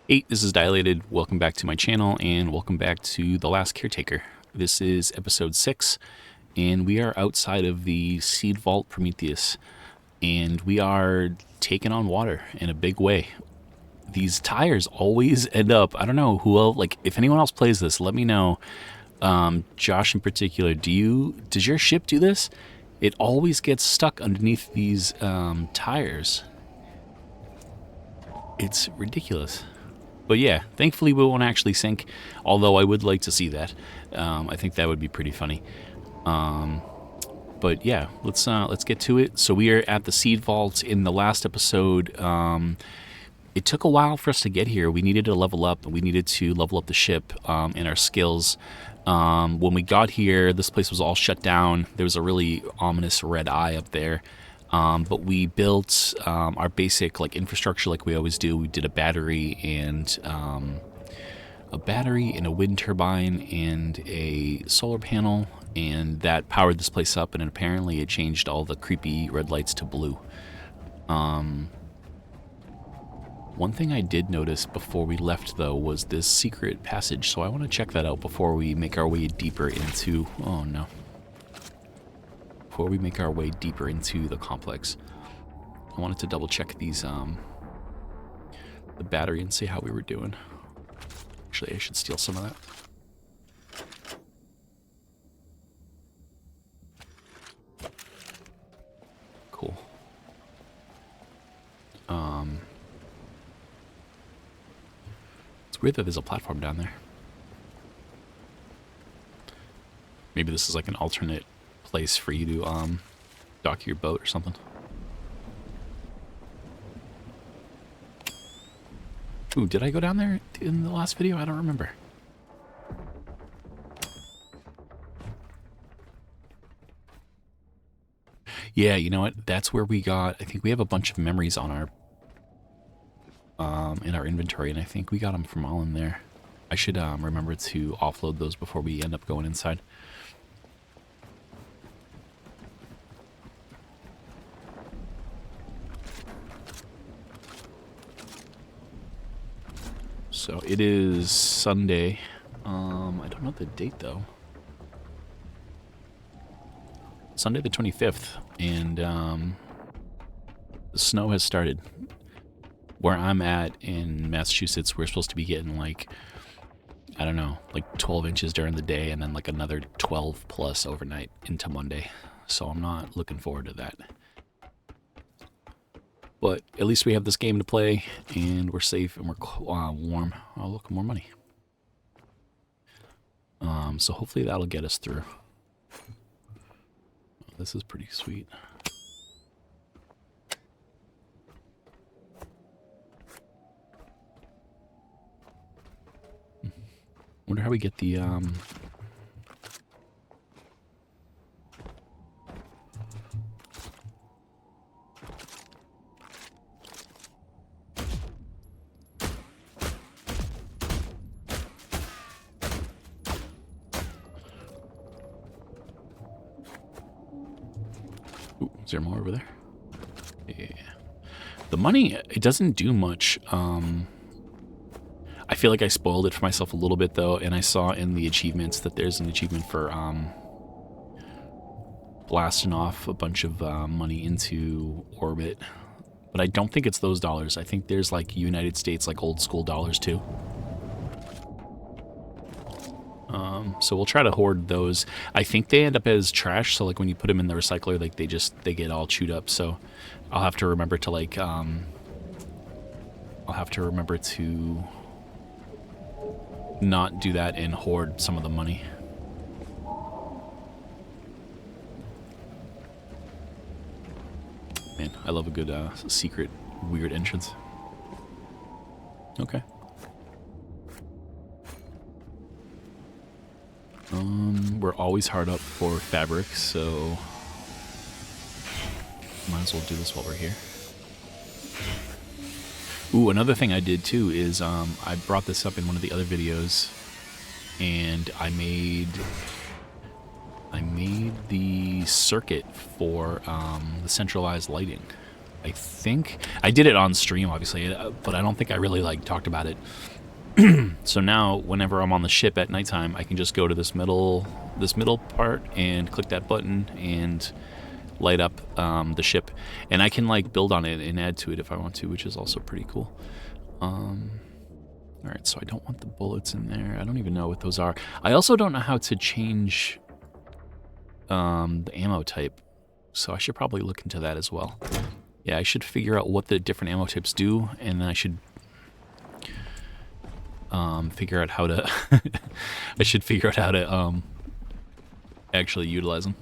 Hey, this is Dilated. Welcome back to my channel and welcome back to The Last Caretaker. This is episode 6 and we are outside of the Seed Vault Prometheus and we are taking on water in a big way. These tires always end up, I don't know who else, like if anyone else plays this, let me know. Josh in particular, does your ship do this? It always gets stuck underneath these tires. It's ridiculous. But yeah, thankfully we won't actually sink, although I would like to see that. I think that would be pretty funny. But yeah, let's get to it. So we are at the Seed Vault. In the last episode, it took a while for us to get here. We needed to level up. We needed to level up the ship and our skills. When we got here, this place was all shut down. There was a really ominous red eye up there. But we built our basic infrastructure like we always do. We did a battery and a wind turbine and a solar panel, and that powered this place up. And apparently, it changed all the creepy red lights to blue. One thing I did notice before we left, though, was this secret passage. So I want to check that out before we make our way deeper into. Oh no. Before we make our way deeper into the complex, I wanted to double check these, the battery and see how we were doing. Actually, I should steal some of that. Cool. It's weird that there's a platform down there. Maybe this is like an alternate place for you to dock your boat or something. Ooh, did I go down there in the last video? I don't remember. Yeah, you know what? That's where we got. I think we have a bunch of memories on our in our inventory, and I think we got them from all in there. I should remember to offload those before we end up going inside. So it is Sunday. I don't know the date though. Sunday the 25th, and the snow has started. Where I'm at in Massachusetts, we're supposed to be getting I don't know, 12 inches during the day and then another 12 plus overnight into Monday. So I'm not looking forward to that. But at least we have this game to play, and we're safe, and we're warm. Oh, look, more money. So hopefully that'll get us through. Oh, this is pretty sweet. Wonder how we get the Ooh, is there more over there? Yeah. The money, it doesn't do much. I feel like I spoiled it for myself a little bit, though, and I saw in the achievements that there's an achievement for blasting off a bunch of money into orbit. But I don't think it's those dollars. I think there's United States, old school dollars, too. So we'll try to hoard those. I think they end up as trash, so when you put them in the recycler, they get all chewed up. So I'll have to remember to not do that and hoard some of the money. Man, I love a good secret weird entrance. Okay. We're always hard up for fabric, so might as well do this while we're here. Ooh, another thing I did too is I brought this up in one of the other videos, and I made the circuit for the centralized lighting. I think I did it on stream, obviously, but I don't think I really like talked about it. So now, whenever I'm on the ship at nighttime, I can just go to this middle part and click that button and light up the ship, and I can like build on it and add to it if I want to, which is also pretty cool. All right, so I don't want the bullets in there. I don't even know what those are. I also don't know how to change the ammo type, so I should probably look into that as well. Yeah, I should figure out what the different ammo types do, and then I should figure out how to I should figure out how to actually utilize them.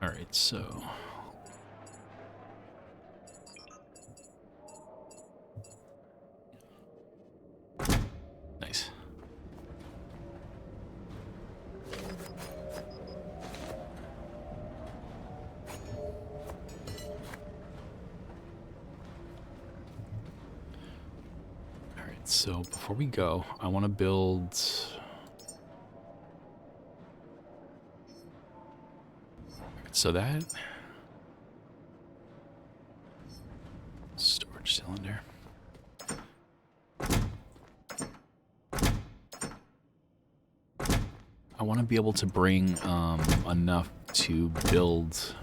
All right, so nice. So before we go, I want to build... So that... Storage cylinder. I want to be able to bring enough to build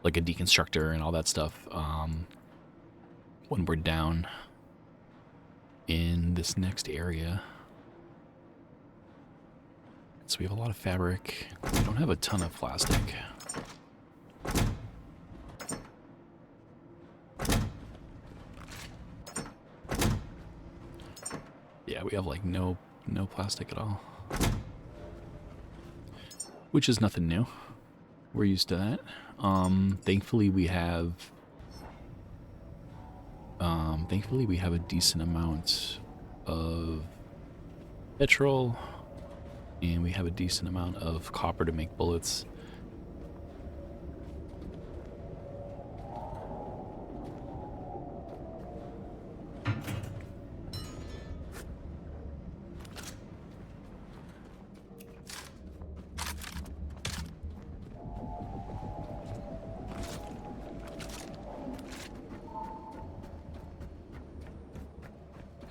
like a deconstructor and all that stuff when we're down in this next area. So we have a lot of fabric. We don't have a ton of plastic. Yeah, we have like no plastic at all. Which is nothing new. We're used to that. Thankfully we have a decent amount of petrol, and we have a decent amount of copper to make bullets.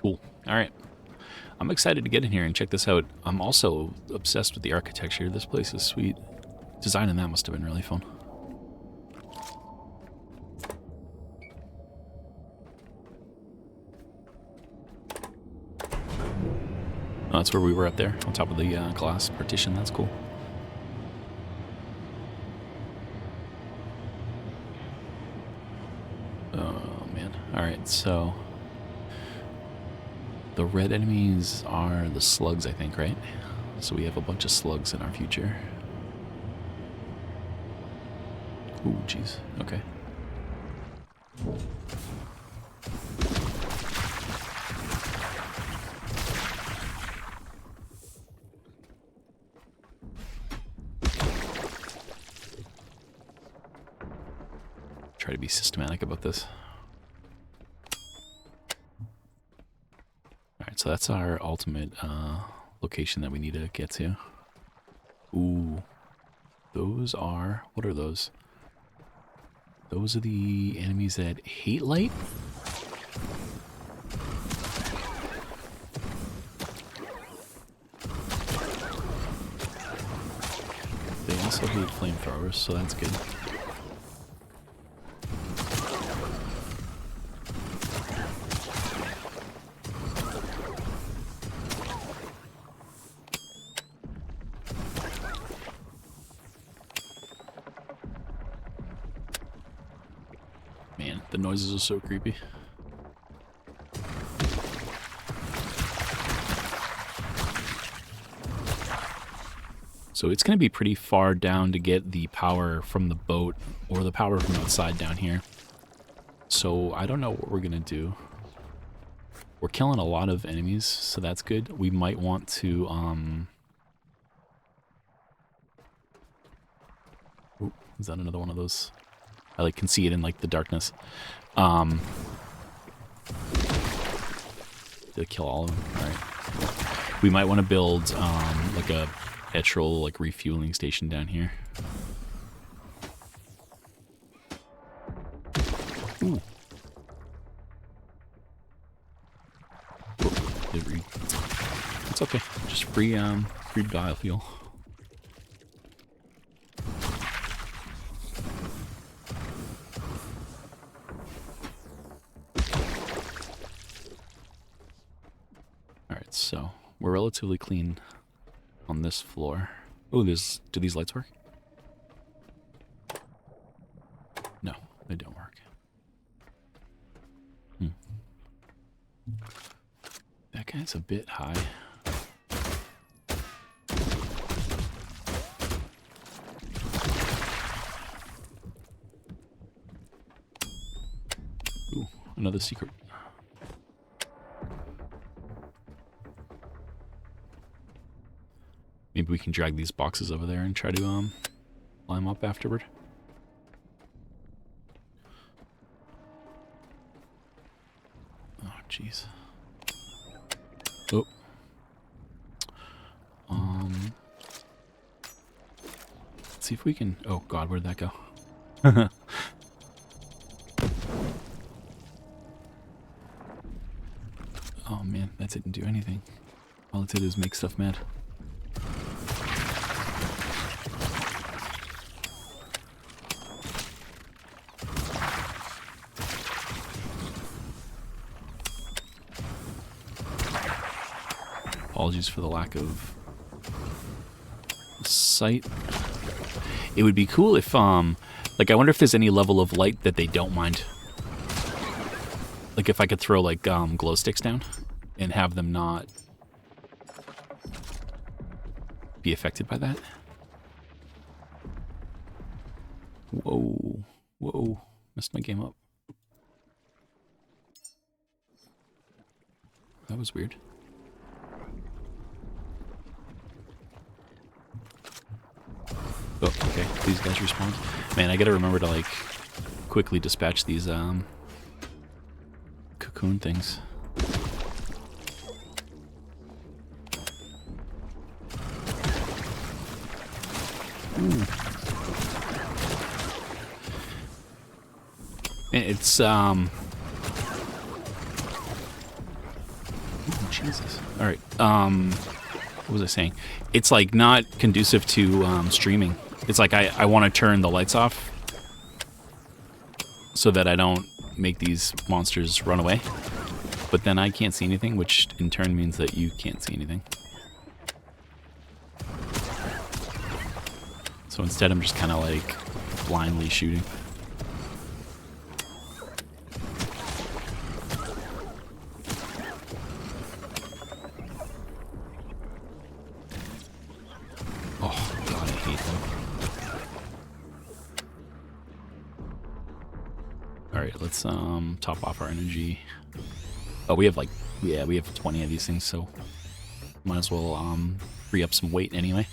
Cool. All right. I'm excited to get in here and check this out. I'm also obsessed with the architecture. This place is sweet. Designing that must have been really fun. Oh, that's where we were up there, on top of the glass partition. That's cool. Oh, man. All right, so... the red enemies are the slugs, I think, right? So we have a bunch of slugs in our future. Ooh, jeez. Okay. Try to be systematic about this. So that's our ultimate location that we need to get to. Ooh. Those are... what are those? Those are the enemies that hate light? They also hate flamethrowers, so that's good. The noises are so creepy. So it's going to be pretty far down to get the power from the boat or the power from outside down here. So I don't know what we're going to do. We're killing a lot of enemies, so that's good. We might want to... Ooh, is that another one of those? I like can see it in like the darkness. Did it kill all of them? All right. We might want to build like a petrol like refueling station down here. Ooh. It's okay. Just free biofuel. Alright, so we're relatively clean on this floor. Oh, do these lights work? No, they don't work. That guy's a bit high. Ooh, another secret. Maybe we can drag these boxes over there and try to climb up afterward. Oh, jeez. Oh. Let's see if we can... Oh, God, where'd that go? Oh, man, that didn't do anything. All it did is make stuff mad. Apologies for the lack of sight. It would be cool if, like, I wonder if there's any level of light that they don't mind. Like, if I could throw, like, glow sticks down and have them not be affected by that. Whoa. Whoa. Messed my game up. That was weird. Oh, okay. These guys respawn. Man, I gotta remember to, like, quickly dispatch these, cocoon things. Ooh. It's, Ooh, Jesus. Alright, what was I saying? It's, like, not conducive to, streaming. It's like I want to turn the lights off so that I don't make these monsters run away. But then I can't see anything, which in turn means that you can't see anything. So instead I'm just kind of like blindly shooting. Oh God, I hate them. Alright, let's top off our energy. Oh, we have like, yeah, we have 20 of these things, so might as well free up some weight anyway.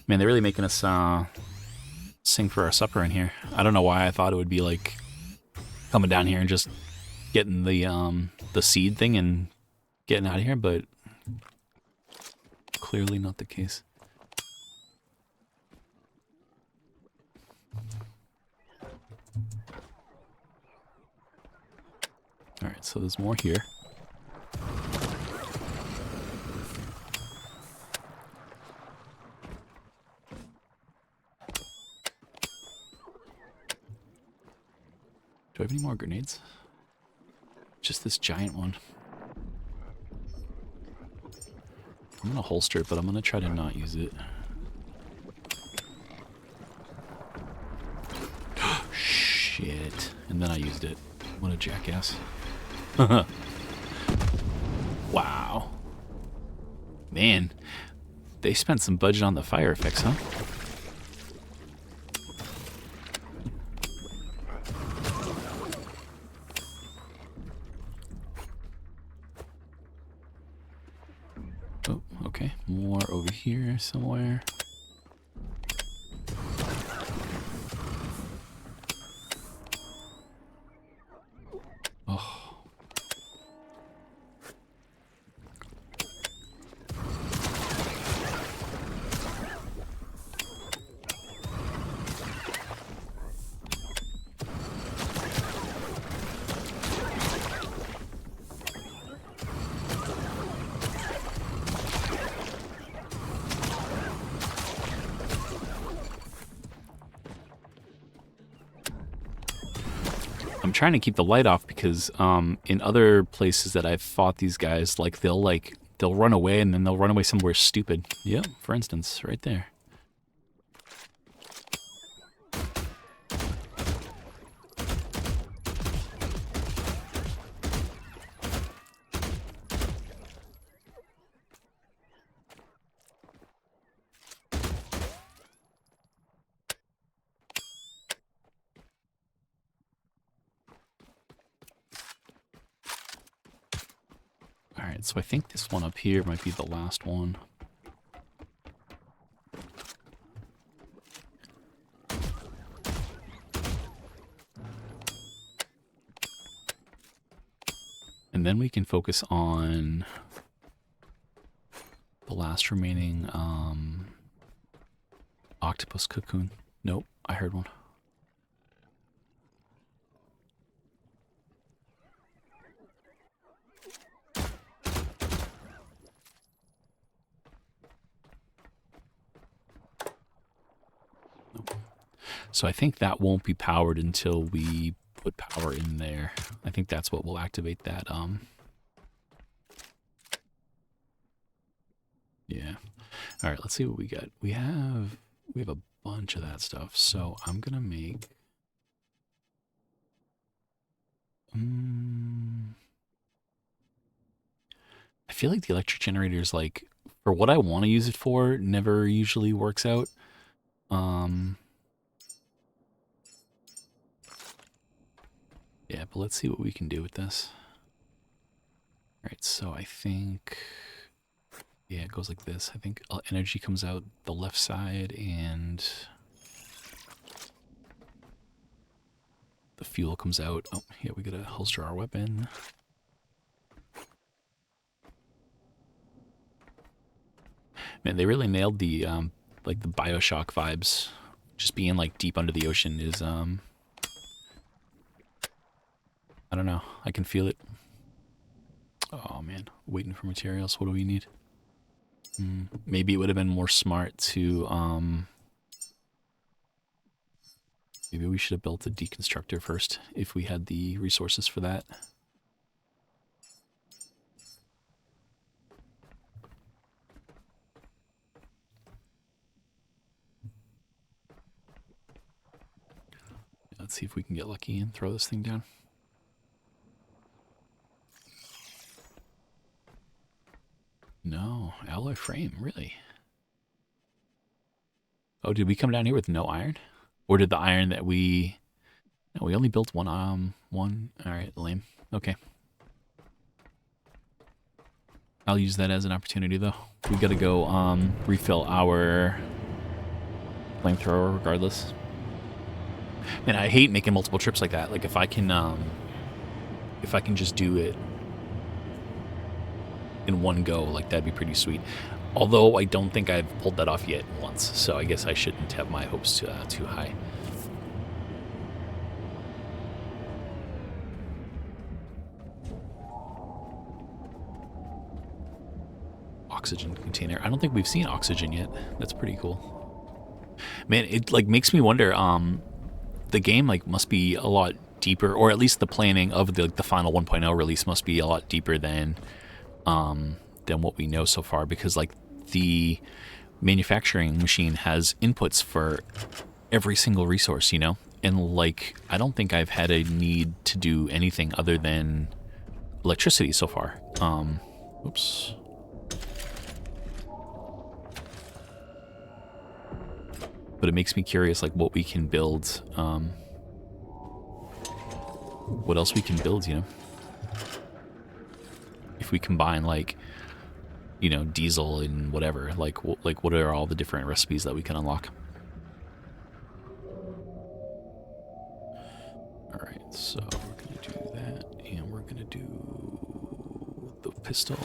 Man, they're really making us sing for our supper in here. I don't know why I thought it would be like coming down here and just getting the seed thing and getting out of here, but clearly not the case. Alright, so there's more here. Do I have any more grenades? Just this giant one. I'm gonna holster it, but I'm gonna try to not use it. Shit. And then I used it. What a jackass. Wow. Man, they spent some budget on the fire effects, huh? Oh, okay. More over here somewhere. I'm trying to keep the light off because in other places that I've fought these guys, they'll run away and then they'll run away somewhere stupid. Yep, for instance, right there. Alright, so I think this one up here might be the last one. And then we can focus on the last remaining octopus cocoon. Nope, I heard one. So I think that won't be powered until we put power in there. I think that's what will activate that. Yeah. All right, let's see what we got. We have a bunch of that stuff. So I'm gonna make. I feel like the electric generators, like for what I want to use it for, never usually works out. Yeah, but let's see what we can do with this. All right, so I think, yeah, it goes like this. I think energy comes out the left side and the fuel comes out. Oh, yeah, we gotta holster our weapon. Man, they really nailed the, like the Bioshock vibes. Just being like deep under the ocean is, I don't know. I can feel it. Oh man, waiting for materials. What do we need? Maybe it would have been more smart to, maybe we should have built a deconstructor first if we had the resources for that. Let's see if we can get lucky and throw this thing down. No, alloy frame, really? Oh, did we come down here with no iron? Or did the iron that we... No, we only built one, alright, lame. Okay. I'll use that as an opportunity, though. We gotta go, refill our flamethrower regardless. Man, I hate making multiple trips like that. Like, if I can just do it in one go, like, that'd be pretty sweet. Although I don't think I've pulled that off yet once, so I guess I shouldn't have my hopes too high. Oxygen container. I don't think we've seen oxygen yet. That's pretty cool. Man, it like makes me wonder. The game like must be a lot deeper, or at least the planning of the final 1.0 release must be a lot deeper than what we know so far, because like the manufacturing machine has inputs for every single resource, you know, and like I don't think I've had a need to do anything other than electricity so far. Oops. But it makes me curious, like, what we can build, what else we can build, you know? If we combine, like, you know, diesel and whatever, like what are all the different recipes that we can unlock? Alright, so we're going to do that, and we're going to do the pistol.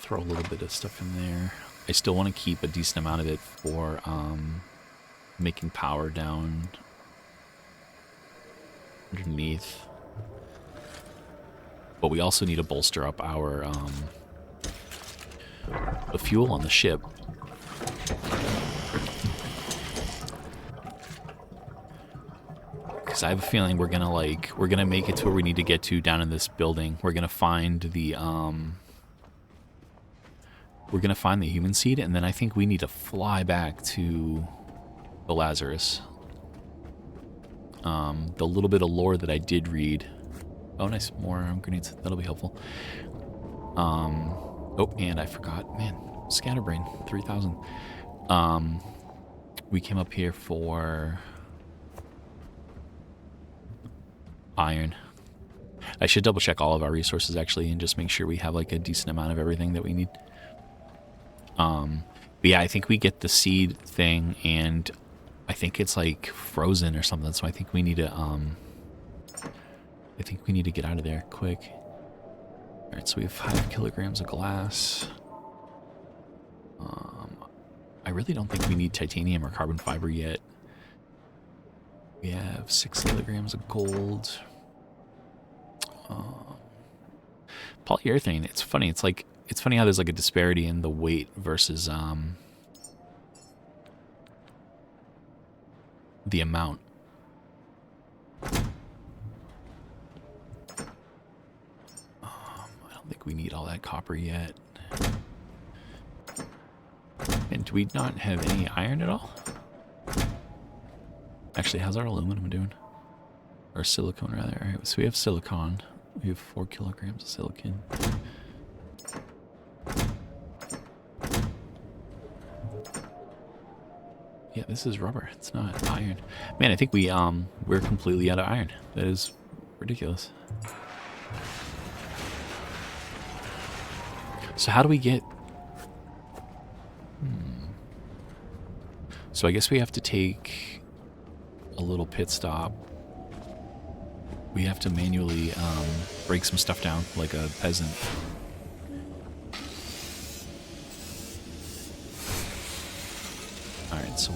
Throw a little bit of stuff in there. I still want to keep a decent amount of it for making power down underneath. But we also need to bolster up our the fuel on the ship. Because I have a feeling we're gonna make it to where we need to get to down in this building. We're gonna find the human seed, and then I think we need to fly back to the Lazarus. The little bit of lore that I did read. Oh, nice, more grenades. That'll be helpful. Oh, and I forgot, man, Scatterbrain 3000. We came up here for iron. I should double check all of our resources actually, and just make sure we have like a decent amount of everything that we need. But yeah, I think we get the seed thing, and I think it's like frozen or something. So I think we need to get out of there quick. All right, so we have 5 kilograms of glass. I really don't think we need titanium or carbon fiber yet. We have 6 kilograms of gold. Polyurethane. It's funny. It's funny how there's like a disparity in the weight versus the amount. I don't think we need all that copper yet. And do we not have any iron at all? Actually, how's our aluminum doing? Or silicone, rather. All right, so we have silicon. We have 4 kilograms of silicon. Yeah, this is rubber. It's not iron. Man, I think we're completely out of iron. That is ridiculous. So how do we get... So I guess we have to take a little pit stop. We have to manually break some stuff down like a peasant. Alright, so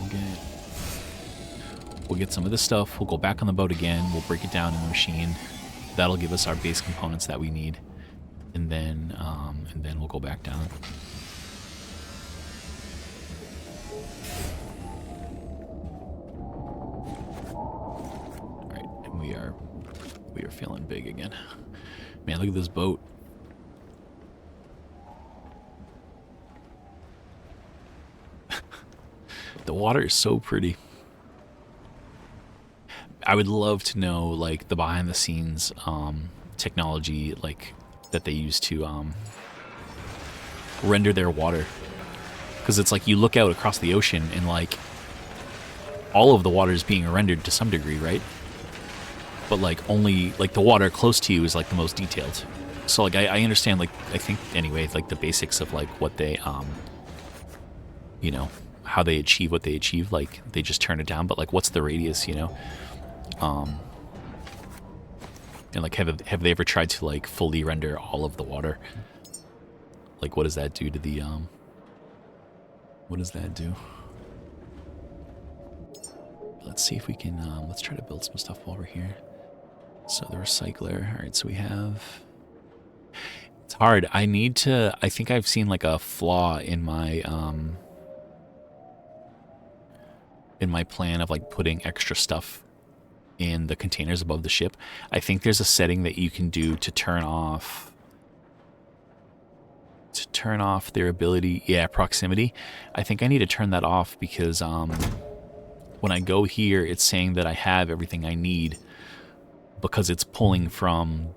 we'll get some of this stuff. We'll go back on the boat again. We'll break it down in the machine. That'll give us our base components that we need. And then we'll go back down. Alright, and we are feeling big again. Man, look at this boat. The water is so pretty. I would love to know like the behind the scenes technology like that they use to render their water, because it's like you look out across the ocean and like all of the water is being rendered to some degree, right? But like only like the water close to you is like the most detailed. So like I understand, like I think anyway, like the basics of like what they you know, how they achieve what they achieve, like they just turn it down, but like what's the radius, you know? And like have they ever tried to like fully render all of the water? Like what does that do to the what does that do? Let's see if we can let's try to build some stuff while we're here. So the recycler. All right, so we have, it's hard. I think I've seen like a flaw in my plan of like putting extra stuff in the containers above the ship. I think there's a setting that you can do to turn off their ability, proximity. I think I need to turn that off because when I go here, it's saying that I have everything I need because it's pulling from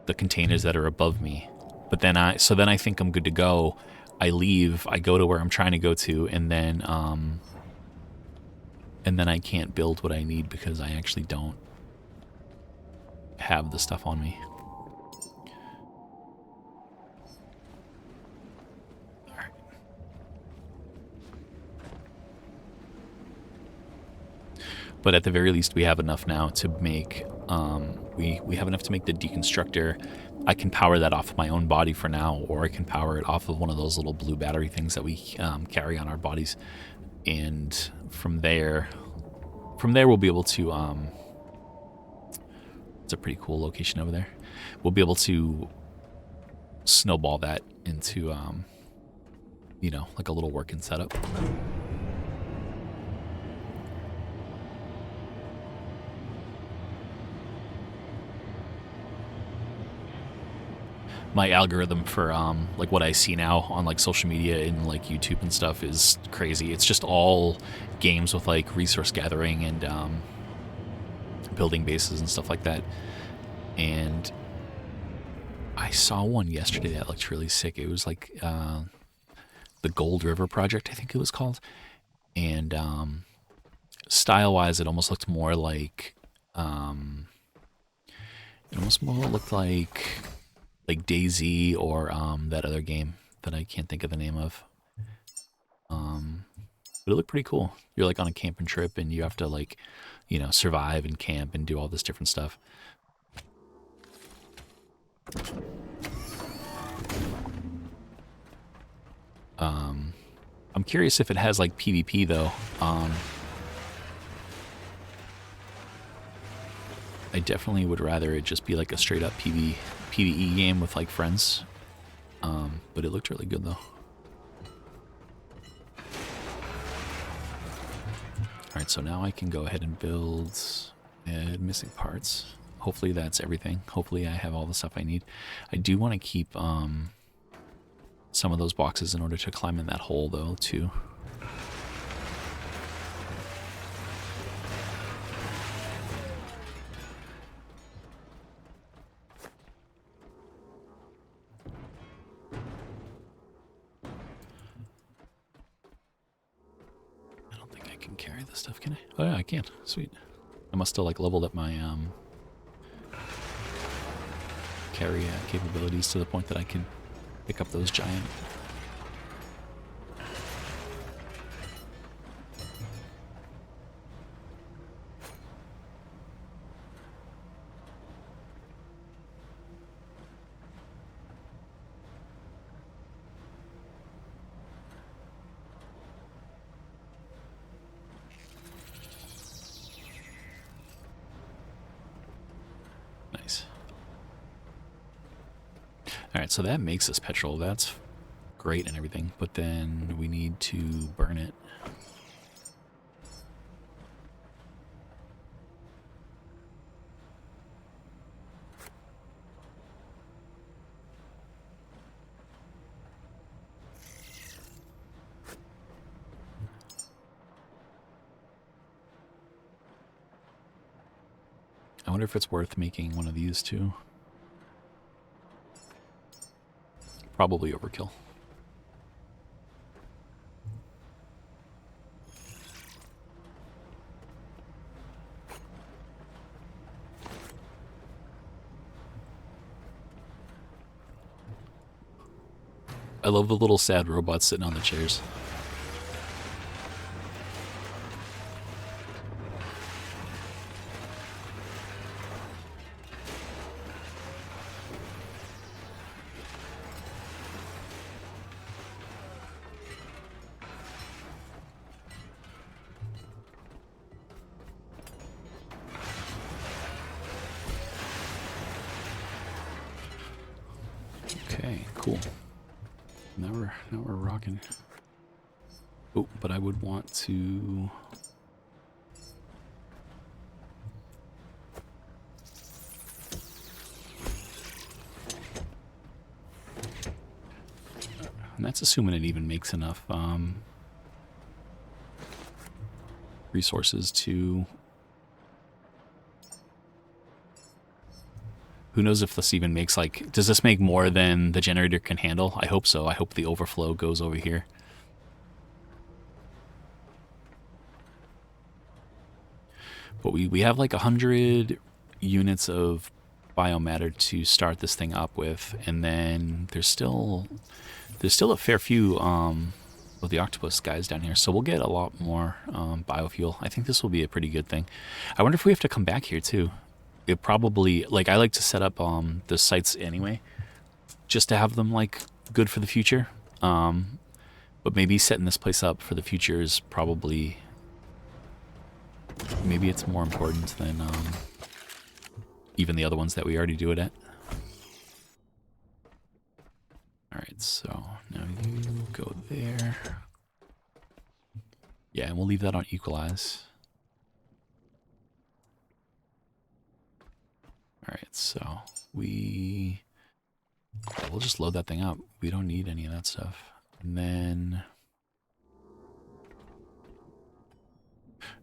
the containers that are above me. But then I think I'm good to go. I leave, I go to where I'm trying to go to, and then I can't build what I need because I actually don't have the stuff on me. All right. But at the very least, we have enough now to make, we have enough to make the deconstructor. I can power that off of my own body for now, or I can power it off of one of those little blue battery things that we carry on our bodies. And from there we'll be able to It's a pretty cool location over there. We'll be able to snowball that into, you know, like a little working setup. My algorithm for like what I see now on like social media and like YouTube and stuff is crazy. It's just all games with like resource gathering and building bases and stuff like that. And I saw one yesterday that looked really sick. It was like the Gold River Project, I think it was called. And style-wise, it almost looked more like it almost more looked like DayZ or that other game that I can't think of the name of. But it looked pretty cool. You're like on a camping trip and you have to like, you know, survive and camp and do all this different stuff. I'm curious if it has like PvP though. I definitely would rather it just be like a straight up PvE game with like friends. But it looked really good though. Alright, so now I can go ahead and build missing parts. Hopefully that's everything. Hopefully I have all the stuff I need. I do want to keep some of those boxes in order to climb in that hole though too. Carry this stuff, can I? Oh yeah, I can. Sweet. I must still like leveled up my carry capabilities to the point that I can pick up those giant. Alright, so that makes us petrol. That's great and everything, but then we need to burn it. I wonder if it's worth making one of these too. Probably overkill. I love the little sad robots sitting on the chairs. Okay, cool. Now we're rocking. Oh, but I would want to. And that's assuming it even makes enough resources to. Who knows if this even makes, like, does this make more than the generator can handle? I hope so. I hope the overflow goes over here. But we have like 100 units of biomatter to start this thing up with, and then there's still a fair few of the octopus guys down here, so we'll get a lot more biofuel. I think this will be a pretty good thing. I wonder if we have to come back here too. It probably, like, I like to set up the sites anyway, just to have them like good for the future. But maybe setting this place up for the future is probably, maybe it's more important than even the other ones that we already do it at. Alright, so now you go there. Yeah, and we'll leave that on equalize. Alright, so we'll just load that thing up. We don't need any of that stuff. And then...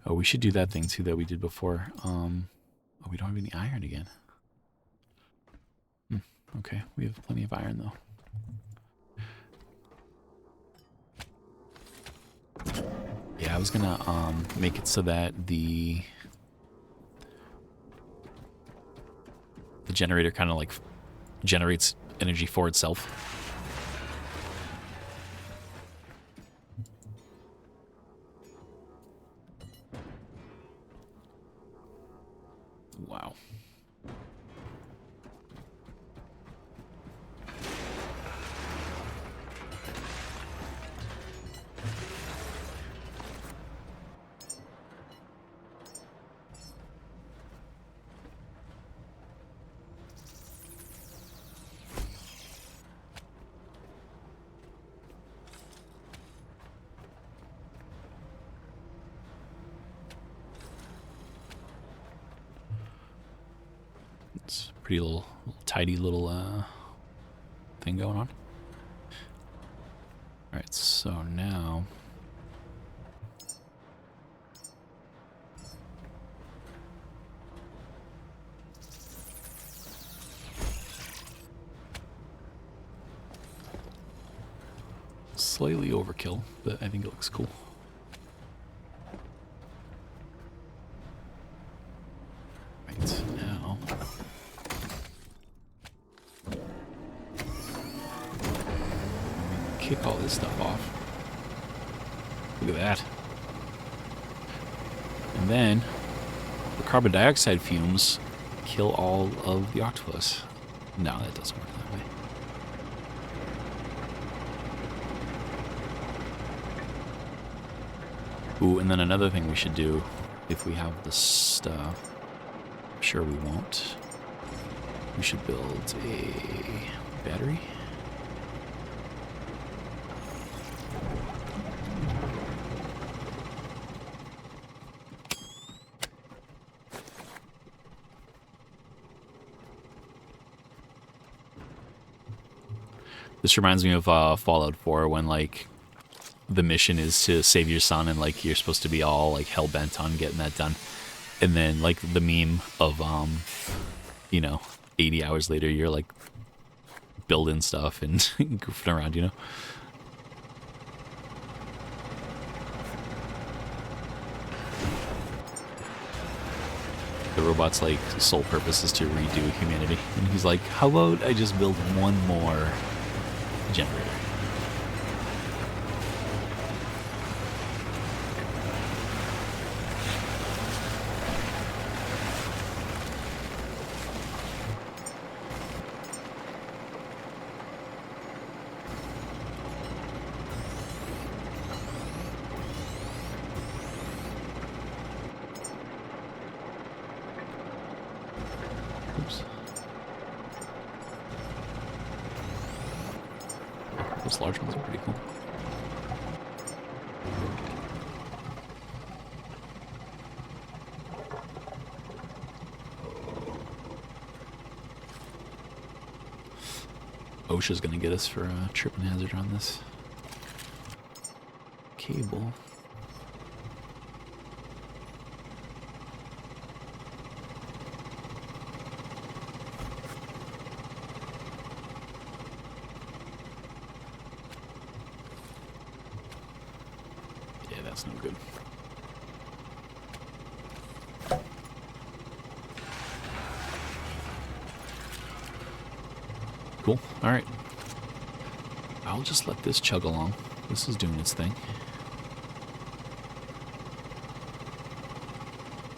oh, we should do that thing too that we did before. Oh, we don't have any iron again. Okay, we have plenty of iron though. Yeah, I was gonna make it so that the generator kind of like generates energy for itself. Wow. It's a pretty little tidy little thing going on. Alright, so now slightly overkill, but I think it looks cool. Right, now kick all this stuff off. Look at that. And then the carbon dioxide fumes kill all of the octopus. No, that doesn't work that way. Ooh, and then another thing we should do, if we have the stuff, I'm sure we won't, we should build a battery. This reminds me of Fallout 4 when, like, the mission is to save your son and, like, you're supposed to be all, like, hell-bent on getting that done. And then, like, the meme of, you know, 80 hours later, you're, like, building stuff and goofing around, you know? The robot's, like, sole purpose is to redo humanity. And he's like, how about I just build one more generator? Oops. Those large ones are pretty cool. OSHA's gonna get us for a tripping hazard on this cable. Yeah, that's no good. Cool. All right. I'll just let this chug along. This is doing its thing.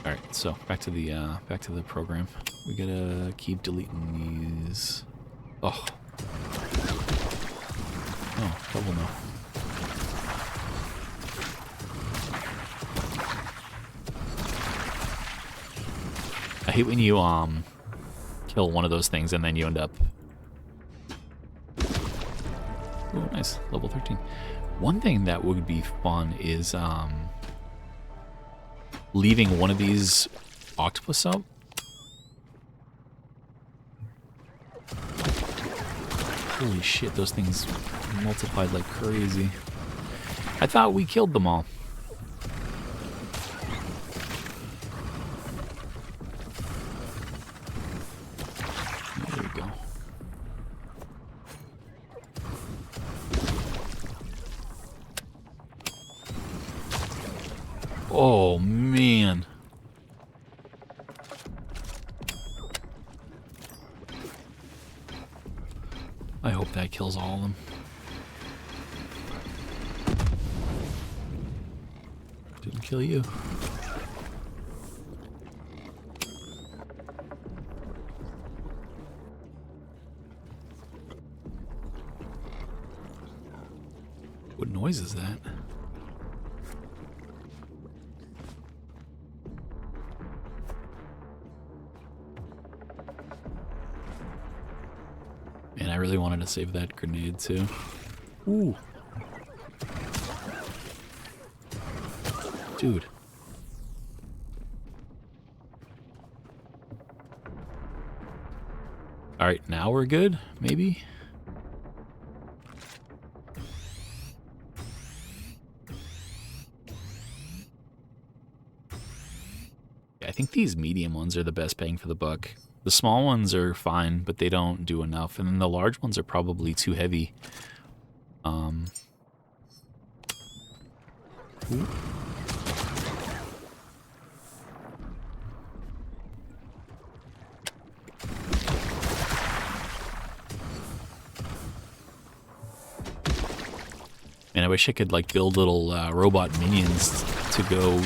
All right. So back to the program. We gotta keep deleting these. Oh. Oh, double no. I hate when you kill one of those things and then you end up... Oh, nice. Level 13. One thing that would be fun is leaving one of these octopus up. Holy shit, those things multiplied like crazy. I thought we killed them all. There we go. Oh, man. I hope that kills all of them. Didn't kill you. What noise is that? Man, I really wanted to save that grenade too. Ooh. Dude. Alright, now we're good, maybe? Yeah, I think these medium ones are the best bang for the buck. The small ones are fine, but they don't do enough. And then the large ones are probably too heavy. Ooh. Man, I wish I could like build little robot minions to go.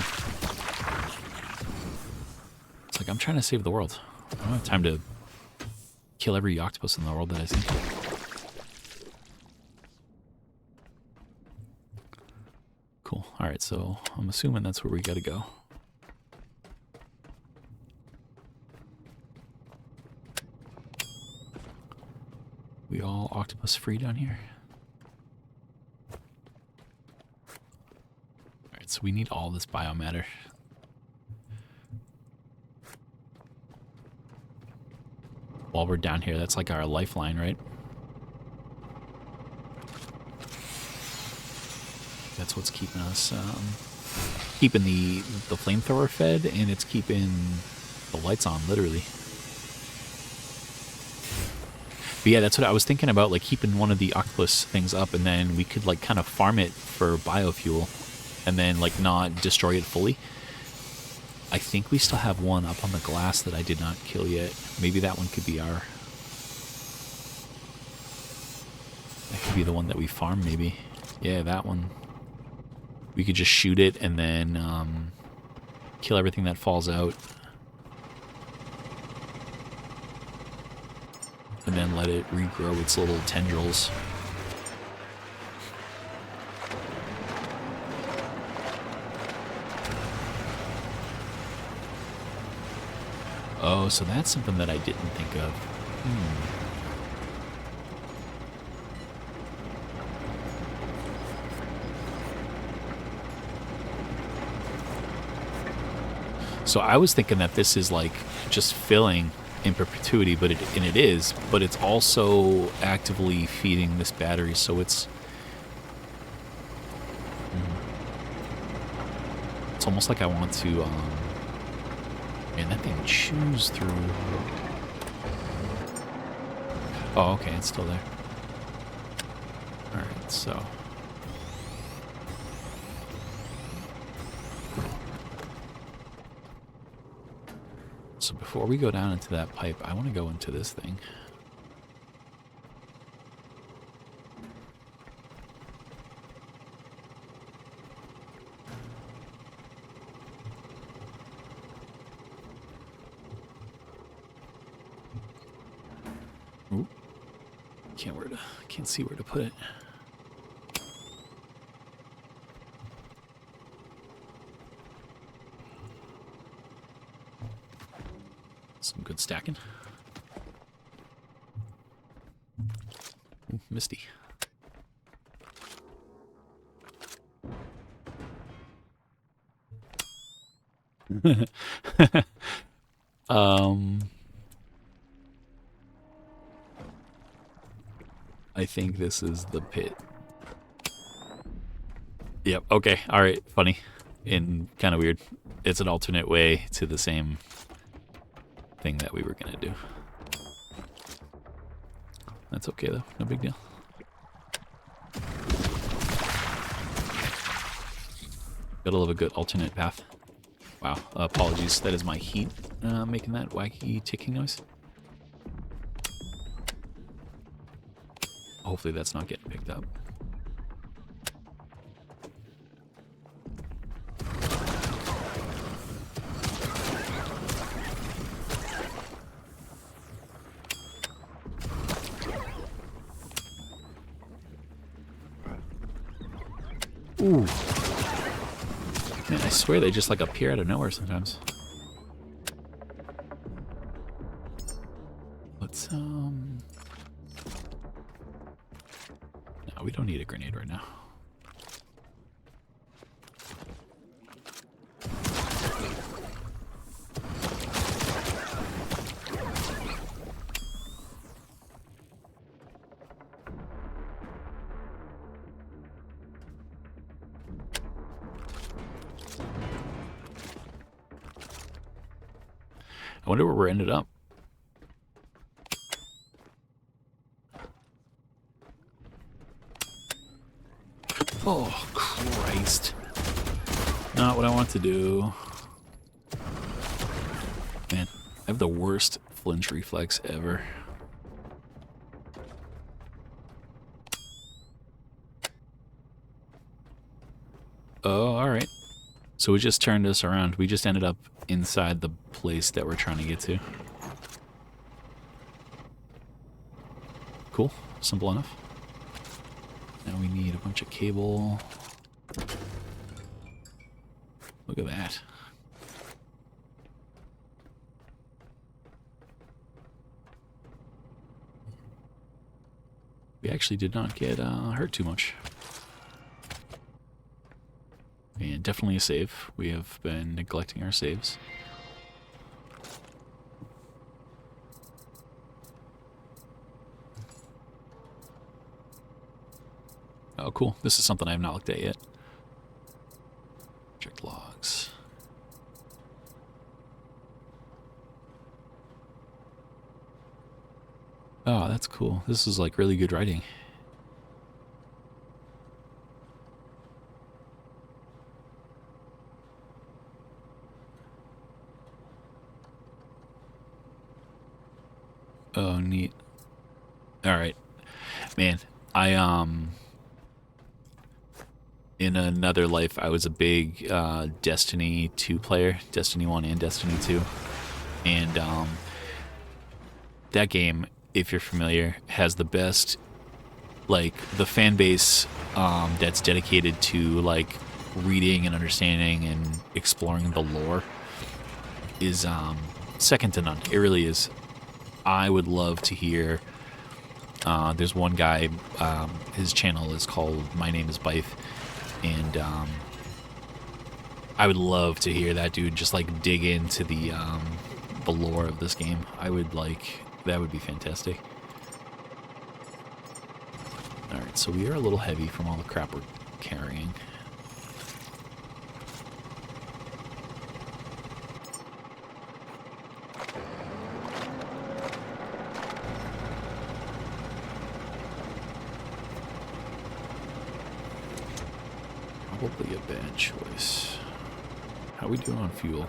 It's like I'm trying to save the world. I don't have time to kill every octopus in the world that I see. Cool. Alright, so I'm assuming that's where we gotta go. We all octopus free down here? Alright, so we need all this biomatter. While we're down here, that's like our lifeline, right? That's what's keeping us, keeping the flamethrower fed, and it's keeping the lights on, literally. But yeah, that's what I was thinking about, like keeping one of the octopus things up, and then we could like kind of farm it for biofuel, and then like not destroy it fully. I think we still have one up on the glass that I did not kill yet. Maybe that one could be our... That could be the one that we farm, maybe. Yeah, that one. We could just shoot it and then kill everything that falls out. And then let it regrow its little tendrils. Oh, so that's something that I didn't think of. So I was thinking that this is like just filling in perpetuity, but it is, but it's also actively feeding this battery, so it's almost like I want to man, that thing chews through. Oh, okay, it's still there. Alright, so. So before we go down into that pipe, I want to go into this thing. Ooh. Can't see where to put it. Some good stacking. misty. I think this is the pit. Yep, okay, alright, funny. And kind of weird. It's an alternate way to the same thing that we were gonna do. That's okay though, no big deal. Gotta love a good alternate path. Wow, apologies, that is my heat making that wacky ticking noise. Hopefully that's not getting picked up. Ooh. Man, I swear they just like appear out of nowhere sometimes. Let's No, we don't need a grenade right now. I wonder where we're ended up. Oh, Christ. Not what I want to do. Man, I have the worst flinch reflex ever. Oh, alright. So we just turned us around. We just ended up inside the place that we're trying to get to. Cool. Simple enough. Now we need a bunch of cable. Look at that. We actually did not get hurt too much. And definitely a save. We have been neglecting our saves. Oh, cool. This is something I have not looked at yet. Check logs. Oh, that's cool. This is like really good writing. Oh, neat. All right. Man, in another life, I was a big Destiny 2 player, Destiny 1 and Destiny 2. And that game, if you're familiar, has the best, like, the fan base that's dedicated to, like, reading and understanding and exploring the lore is second to none. It really is. I would love to hear, there's one guy, his channel is called My Name is Bife, and I would love to hear that dude just like dig into the lore of this game. I would like, that would be fantastic. Alright, so we are a little heavy from all the crap we're carrying. Probably a bad choice. How we doing on fuel?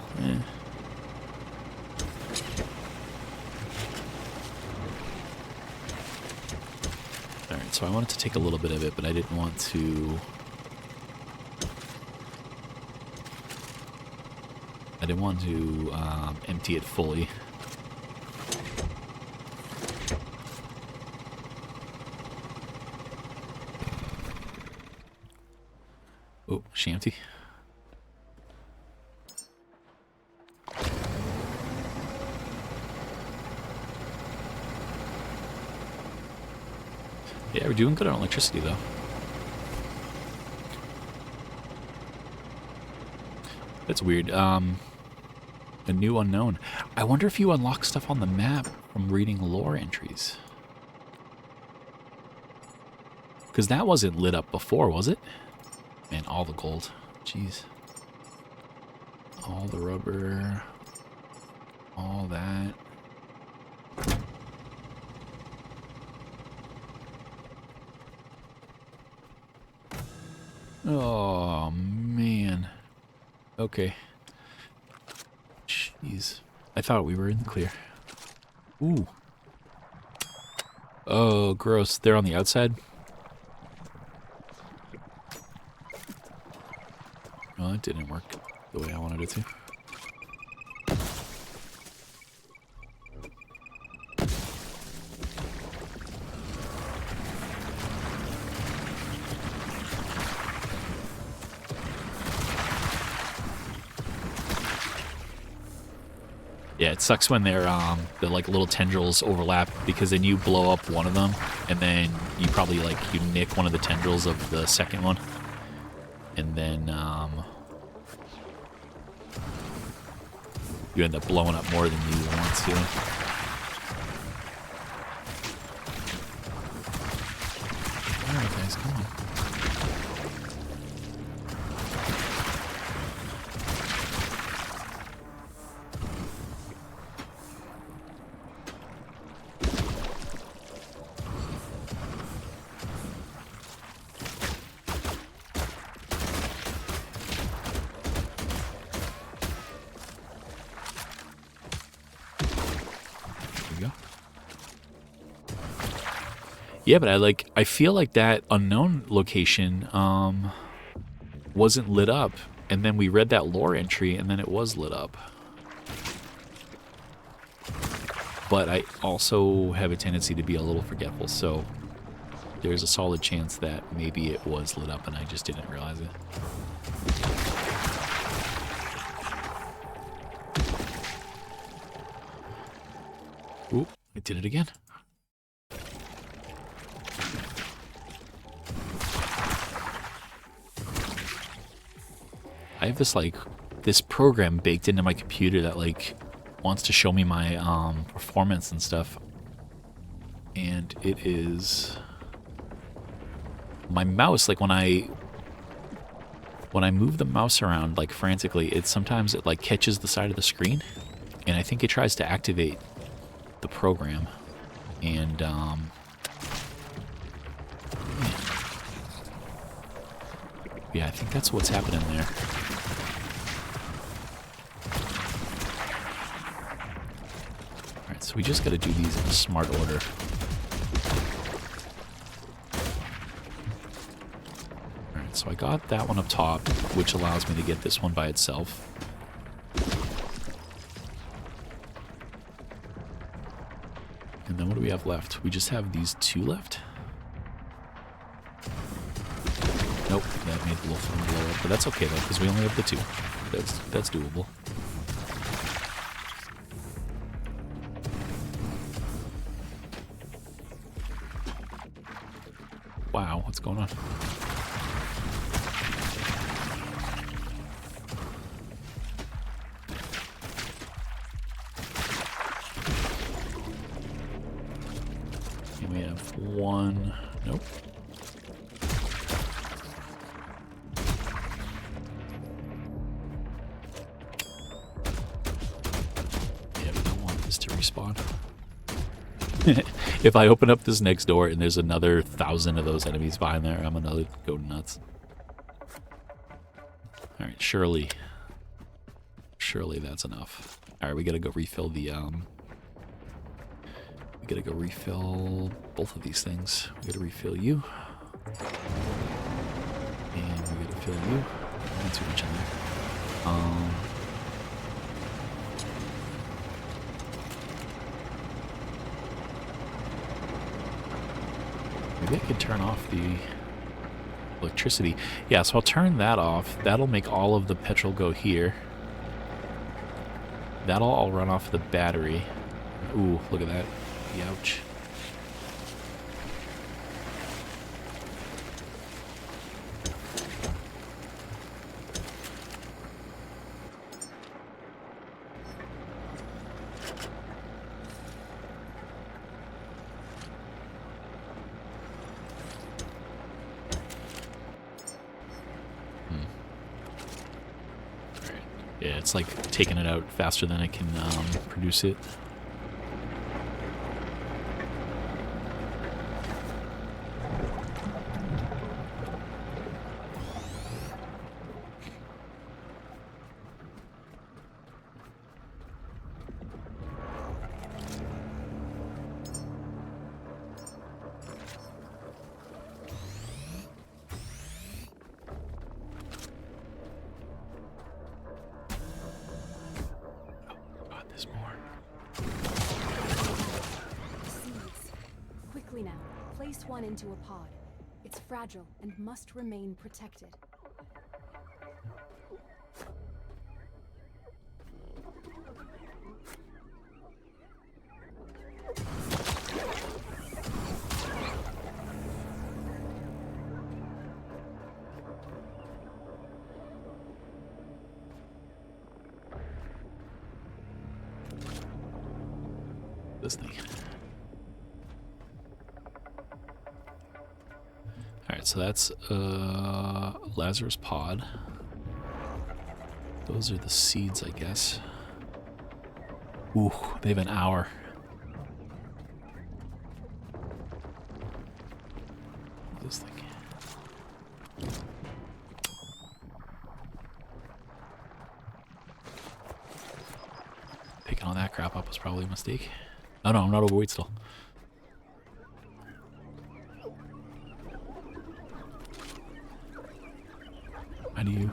Alright, so I wanted to take a little bit of it, but I didn't want to... empty it fully. Oh, shanty. Yeah, we're doing good on electricity, though. That's weird. A new unknown. I wonder if you unlock stuff on the map from reading lore entries. Because that wasn't lit up before, was it? And all the gold. Jeez. All the rubber. All that. Oh, man. Okay. Jeez. I thought we were in the clear. Ooh. Oh, gross. They're on the outside? Well, it didn't work the way I wanted it to. Yeah, it sucks when they're like little tendrils overlap, because then you blow up one of them and then you probably you nick one of the tendrils of the second one, and then you end up blowing up more than you want to. Alright guys, come on. Yeah, but I feel like that unknown location wasn't lit up, and then we read that lore entry and then it was lit up. But I also have a tendency to be a little forgetful, so there's a solid chance that maybe it was lit up and I just didn't realize it. Ooh, I did it again. I have this program baked into my computer that wants to show me my performance and stuff, and it is my mouse. When I move the mouse around frantically, sometimes it catches the side of the screen, and I think it tries to activate the program, and yeah, I think that's what's happening there. Alright, so we just gotta do these in a smart order. Alright, so I got that one up top, which allows me to get this one by itself. And then what do we have left? We just have these two left? Nope, that made the wolf one blow up, but that's okay though, because we only have the two. That's doable. Wow, what's going on? And we have one. Nope. Respawn. If I open up this next door and there's another 1,000 of those enemies behind there, I'm gonna go nuts. Alright, surely that's enough. Alright, we gotta go refill the we gotta go refill both of these things. We gotta refill you. And we gotta fill you. Not too much in there. Maybe I could turn off the electricity. Yeah, so I'll turn that off. That'll make all of the petrol go here. That'll all run off the battery. Ooh, look at that. Ouch. it's like taking it out faster than it can produce it. Place one into a pod. It's fragile and must remain protected. This thing. Alright, so that's Lazarus pod. Those are the seeds, I guess. Ooh, they have an hour. This thing. Picking all that crap up was probably a mistake. Oh no, I'm not overweight still. How do you...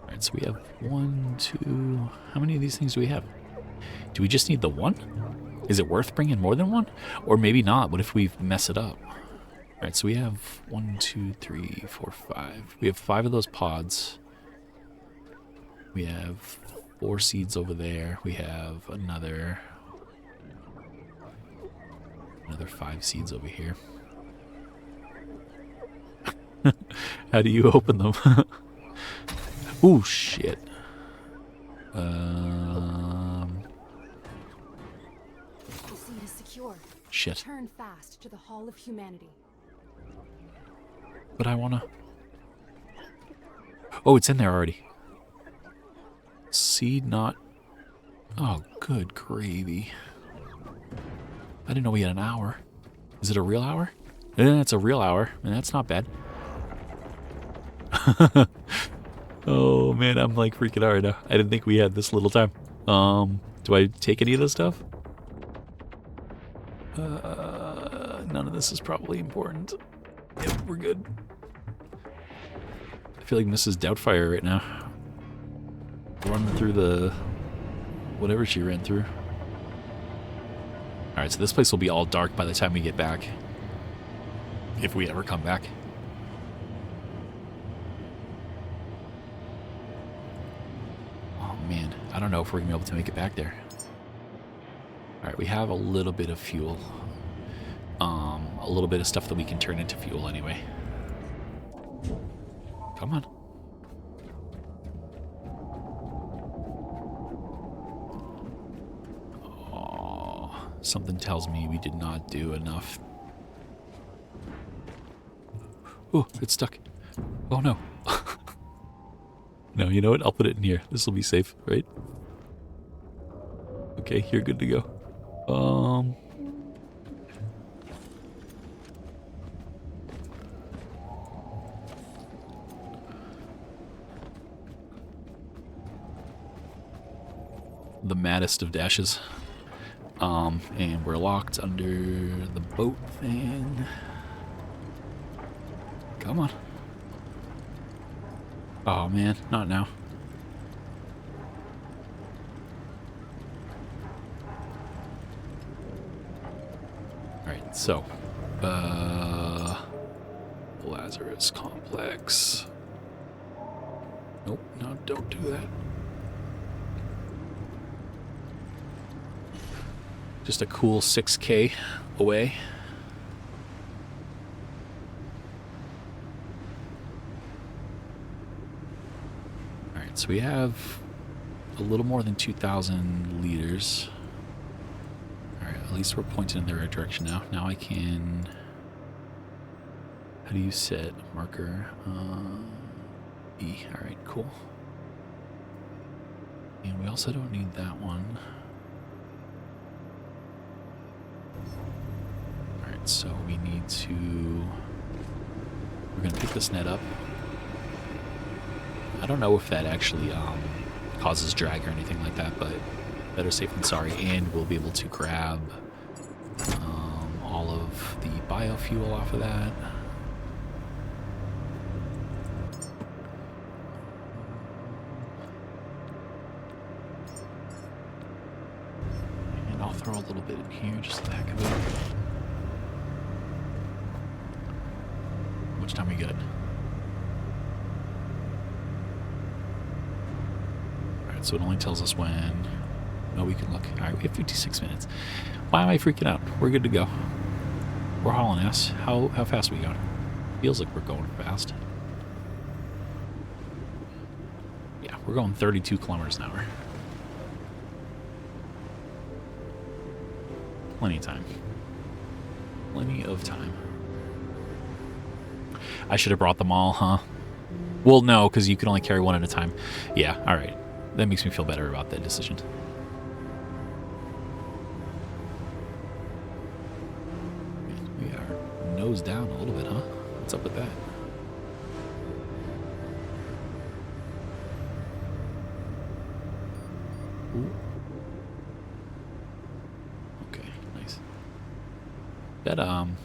Alright, so we have 1, 2... How many of these things do we have? Do we just need the one? Is it worth bringing more than one? Or maybe not. What if we mess it up? Alright, so we have 1, 2, 3, 4, 5. We have 5 of those pods. We have 4 seeds over there. We have another 5 seeds over here. How do you open them? Ooh, shit. The seed is secure. Shit. Return fast to the Hall of Humanity. But I wanna... Oh, it's in there already. Seed not... Oh, good gravy. I didn't know we had an hour. Is it a real hour? Yeah, it's a real hour, and that's not bad. Oh man, I'm like freaking out right now. I didn't think we had this little time. Do I take any of this stuff? None of this is probably important. Yep, we're good. I feel like Mrs. Doubtfire right now. Running through the... whatever she ran through. Alright, so this place will be all dark by the time we get back. If we ever come back. Oh man, I don't know if we're going to be able to make it back there. Alright, we have a little bit of fuel. A little bit of stuff that we can turn into fuel anyway. Come on. Oh, something tells me we did not do enough. Oh, it's stuck. Oh no. No, you know what? I'll put it in here. This will be safe, right? Okay, you're good to go. The maddest of dashes. And we're locked under the boat thing. Come on. Oh man, not now. Alright, so Lazarus Complex. Nope, no, don't do that. Just a cool 6K away. Alright, so we have a little more than 2,000 liters. Alright, at least we're pointing in the right direction now. Now I can... How do you set marker? E. Alright, cool. And we also don't need that one. Alright, so we need to... We're going to pick this net up. I don't know if that actually causes drag or anything like that, but better safe than sorry. And we'll be able to grab all of the biofuel off of that. And I'll throw a little bit in here just for the heck of it. How much time we got? So it only tells us when... No, we can look. Alright, we have 56 minutes. Why am I freaking out? We're good to go. We're hauling ass. How fast are we going? Feels like we're going fast. Yeah, we're going 32 kilometers an hour. Plenty of time. Plenty of time. I should have brought them all, huh? Well, no, because you can only carry one at a time. Yeah, alright. That makes me feel better about that decision. We are nose down a little bit, huh? What's up with that? Ooh. Okay, nice.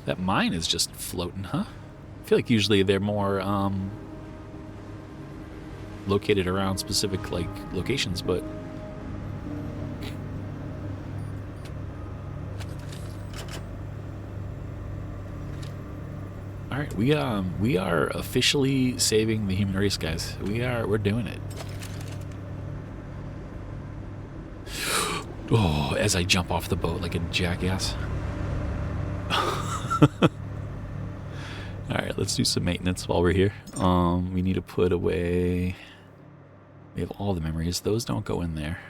That mine is just floating, huh? I feel like usually they're more located around specific like locations, but all right, we are officially saving the human race, guys. We're doing it. Oh, as I jump off the boat like a jackass. All right, let's do some maintenance while we're here. We need to put away. We have all the memories. Those don't go in there.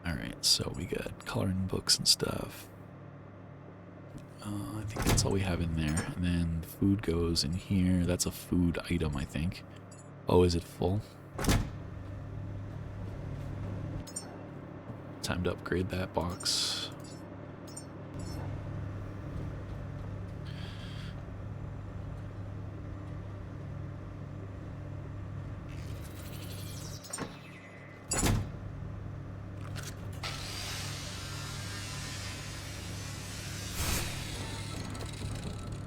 Alright, so we got coloring books and stuff. I think that's all we have in there. And then food goes in here. That's a food item, I think. Oh, is it full? Time to upgrade that box.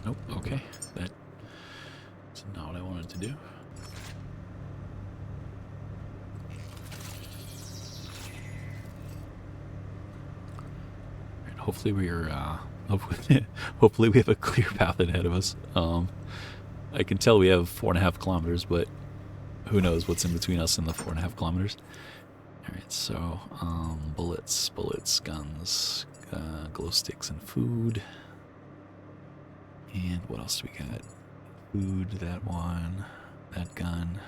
Nope, okay. That's not what I wanted to do. Alright, hopefully we're hopefully we have a clear path ahead of us. I can tell we have 4.5 kilometers, but who knows what's in between us and the 4.5 kilometers. Alright, so bullets, guns, glow sticks and food. And what else do we got? Food, that one, that gun.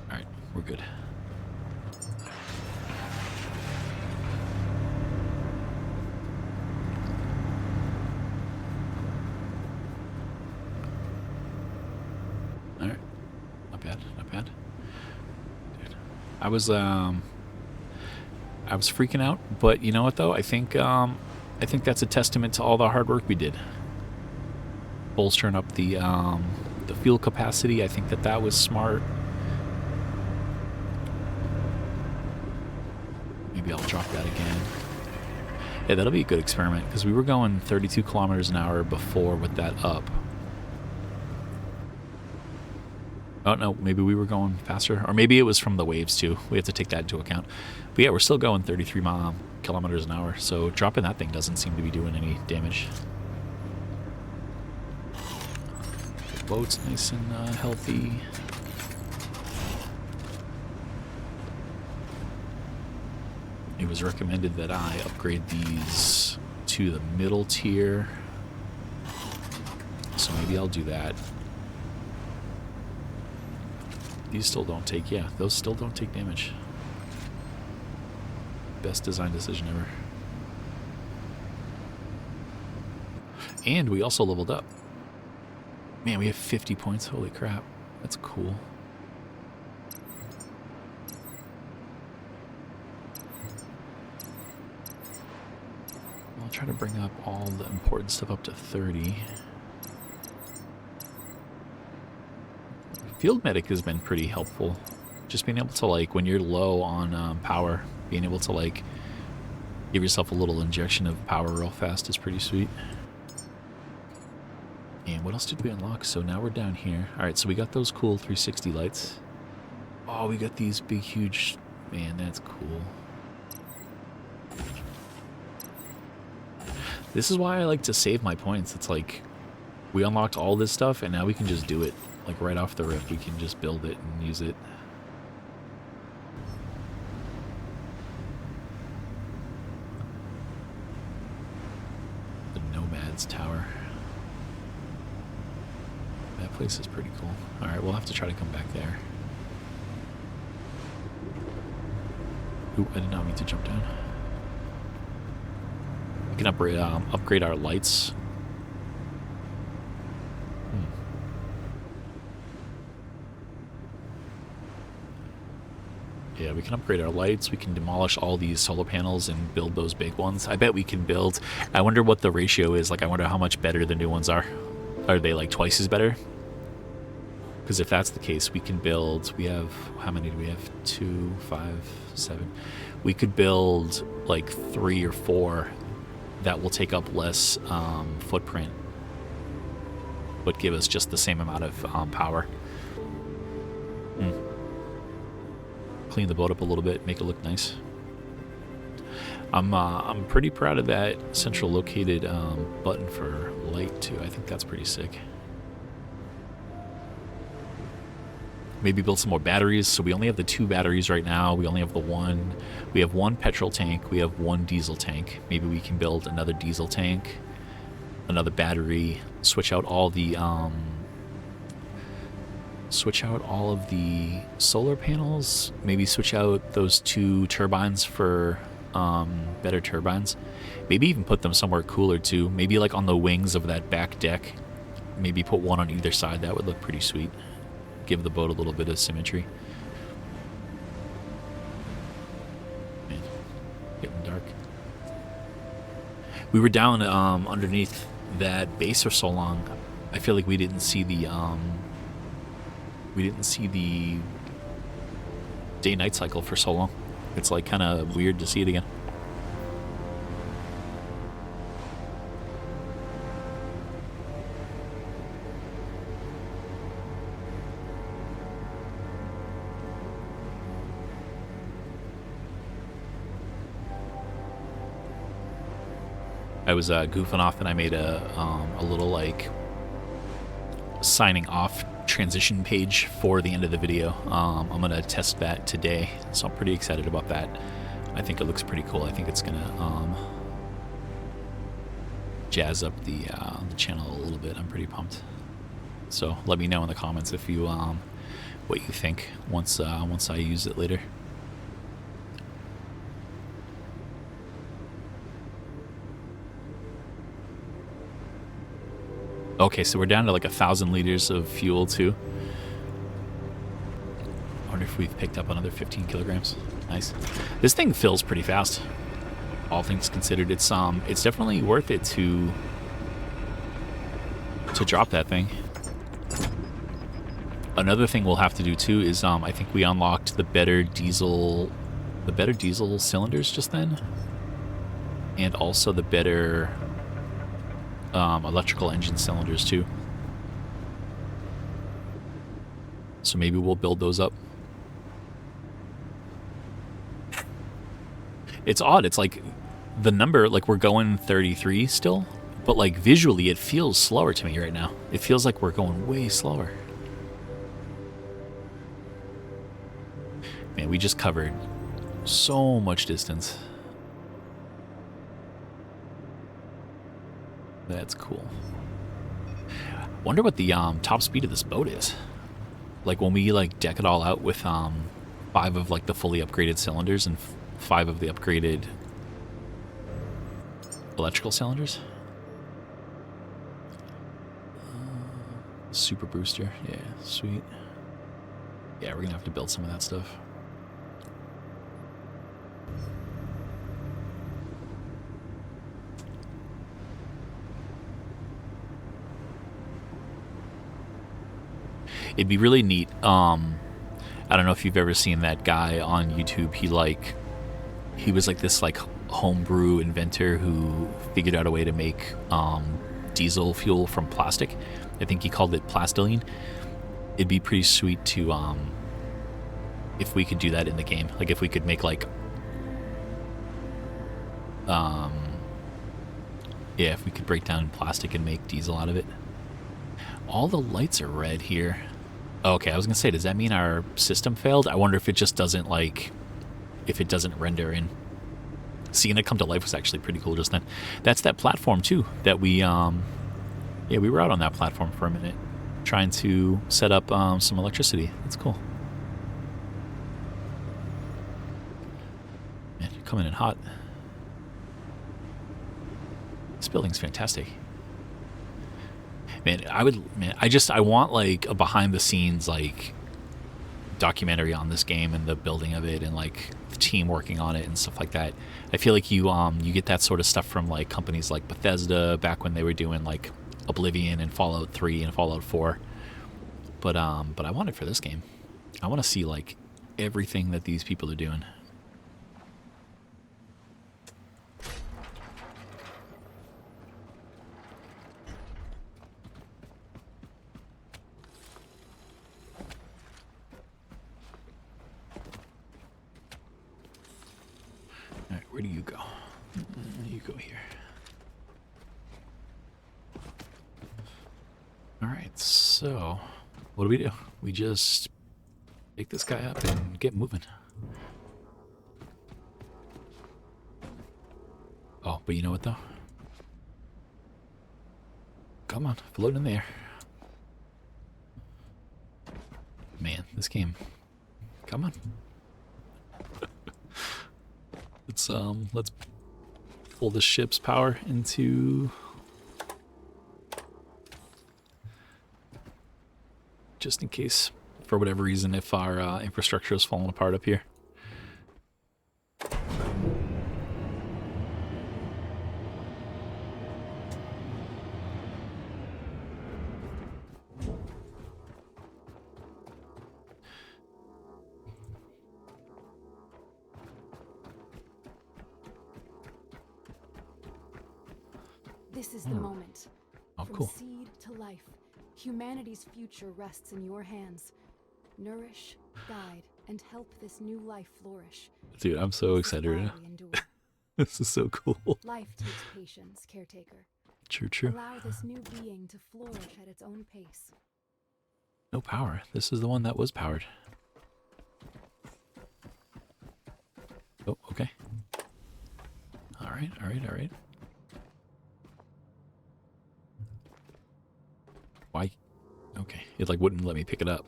Alright, we're good. Alright. Not bad, not bad. Dude. I was freaking out, but you know what though? I think that's a testament to all the hard work we did. Bolstering up the fuel capacity. I think that was smart. Maybe I'll drop that again. Yeah, that'll be a good experiment because we were going 32 kilometers an hour before with that up. Oh no, maybe we were going faster, or maybe it was from the waves too. We have to take that into account. But yeah, we're still going 33 kilometers an hour, so dropping that thing doesn't seem to be doing any damage. Boat's nice and healthy. It was recommended that I upgrade these to the middle tier, so maybe I'll do that. These still don't take, yeah, those still don't take damage. Best design decision ever. And we also leveled up. Man, we have 50 points. Holy crap. That's cool. I'll try to bring up all the important stuff up to 30. Field medic has been pretty helpful. Just being able to, like, when you're low on power, being able to, like, give yourself a little injection of power real fast is pretty sweet. And what else did we unlock? So now we're down here. Alright, so we got those cool 360 lights. Oh, we got these big, huge... Man, that's cool. This is why I like to save my points. It's like, we unlocked all this stuff, and now we can just do it. Like, right off the rip, we can just build it and use it. The Nomad's Tower. That place is pretty cool. Alright, we'll have to try to come back there. Ooh, I did not mean to jump down. We can upgrade our lights. Yeah, we can upgrade our lights. We can demolish all these solar panels and build those big ones. I bet we can build... I wonder what the ratio is. Like, I wonder how much better the new ones are. Are they, like, twice as better? Because if that's the case, we can build... We have... How many do we have? 2, 5, 7. We could build, like, 3 or 4 that will take up less footprint, but give us just the same amount of power. Clean the boat up a little bit, make it look nice. I'm pretty proud of that central located button for light too. I think that's pretty sick. Maybe build some more batteries. So we only have the 2 batteries right now. We only have the 1. We have 1 petrol tank. We have 1 diesel tank. Maybe we can build another diesel tank, another battery. Switch out all the solar panels. Maybe switch out those 2 turbines for better turbines. Maybe even put them somewhere cooler too. Maybe like on the wings of that back deck. Maybe put 1 on either side. That would look pretty sweet. Give the boat a little bit of symmetry. Man, getting dark. We were down underneath that base for so long. I feel like we didn't see the day-night cycle for so long. It's like kind of weird to see it again. I was goofing off and I made a little like signing off transition page for the end of the video. I'm gonna test that today, so I'm pretty excited about that. I think it looks pretty cool. I think it's gonna jazz up the channel a little bit. I'm pretty pumped. So let me know in the comments if you what you think once I use it later. Okay, so we're down to like 1,000 liters of fuel too. I wonder if we've picked up another 15 kilograms. Nice. This thing fills pretty fast. All things considered, it's definitely worth it to drop that thing. Another thing we'll have to do too is I think we unlocked the better diesel cylinders just then, and also the better electrical engine cylinders too. So maybe we'll build those up. It's odd. It's like the number, like we're going 33 still, but like visually it feels slower to me right now. It feels like we're going way slower. Man, we just covered so much distance. That's cool. Wonder what the top speed of this boat is. like when we like deck it all out with 5 of like the fully upgraded cylinders and 5 of the upgraded electrical cylinders. Super booster, yeah, sweet. Yeah, we're gonna have to build some of that stuff. It'd be really neat. I don't know if you've ever seen that guy on YouTube. He was like this like homebrew inventor who figured out a way to make diesel fuel from plastic. I think he called it plastilene. It'd be pretty sweet to if we could do that in the game. Like if we could make like yeah, if we could break down plastic and make diesel out of it. All the lights are red here. Okay, I was gonna say, does that mean our system failed? I wonder if it just doesn't like, if it doesn't render in. Seeing it come to life was actually pretty cool just then. That's that platform too that we yeah, we were out on that platform for a minute trying to set up some electricity. That's cool. Man, you're coming in hot. This building's fantastic. Man, I want like a behind the scenes like documentary on this game and the building of it and like the team working on it and stuff like that. I feel like you get that sort of stuff from like companies like Bethesda back when they were doing like Oblivion and Fallout 3 and Fallout 4. But I want it for this game. I want to see like everything that these people are doing. Alright, where do you go? You go here. Alright, so what do? We just pick this guy up and get moving. Oh, but you know what though? Come on, float in there. Man, this game. Come on. Let's pull the ship's power into just in case, for whatever reason, if our infrastructure is falling apart up here. This is the moment. Oh, From cool. seed to life, humanity's future rests in your hands. Nourish, guide, and help this new life flourish. Dude, I'm so excited right now. This is so cool. Life takes patience, caretaker. True, true. Allow this new being to flourish at its own pace. No power. This is the one that was powered. Oh, okay. Alright, alright, alright. Why? Okay. It like wouldn't let me pick it up.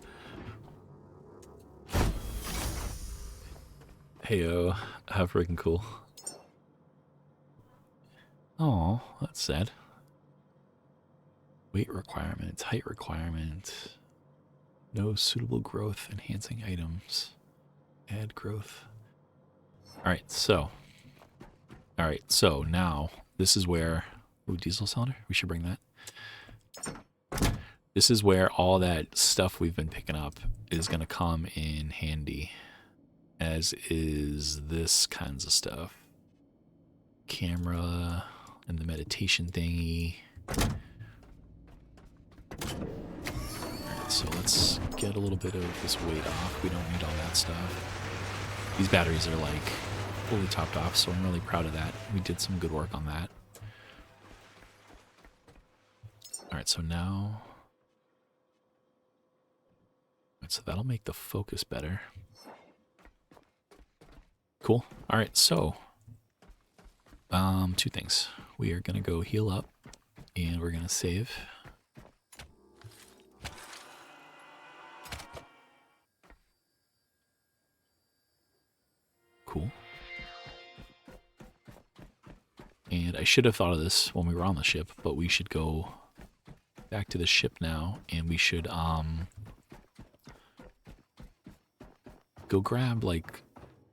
Heyo. How freaking cool. Oh, that's sad. Weight requirement, height requirement. No suitable growth enhancing items. Add growth. Alright, so now this is where, ooh, diesel cylinder, we should bring that. This is where all that stuff we've been picking up is going to come in handy, as is this kinds of stuff. Camera and the meditation thingy. Alright, so let's get a little bit of this weight off. We don't need all that stuff. These batteries are like fully topped off, so I'm really proud of that. We did some good work on that. Alright, so now... so that'll make the focus better. Cool. Alright, so... two things. We are going to go heal up, and we're going to save. And I should have thought of this when we were on the ship, but we should go back to the ship now, and we should go grab like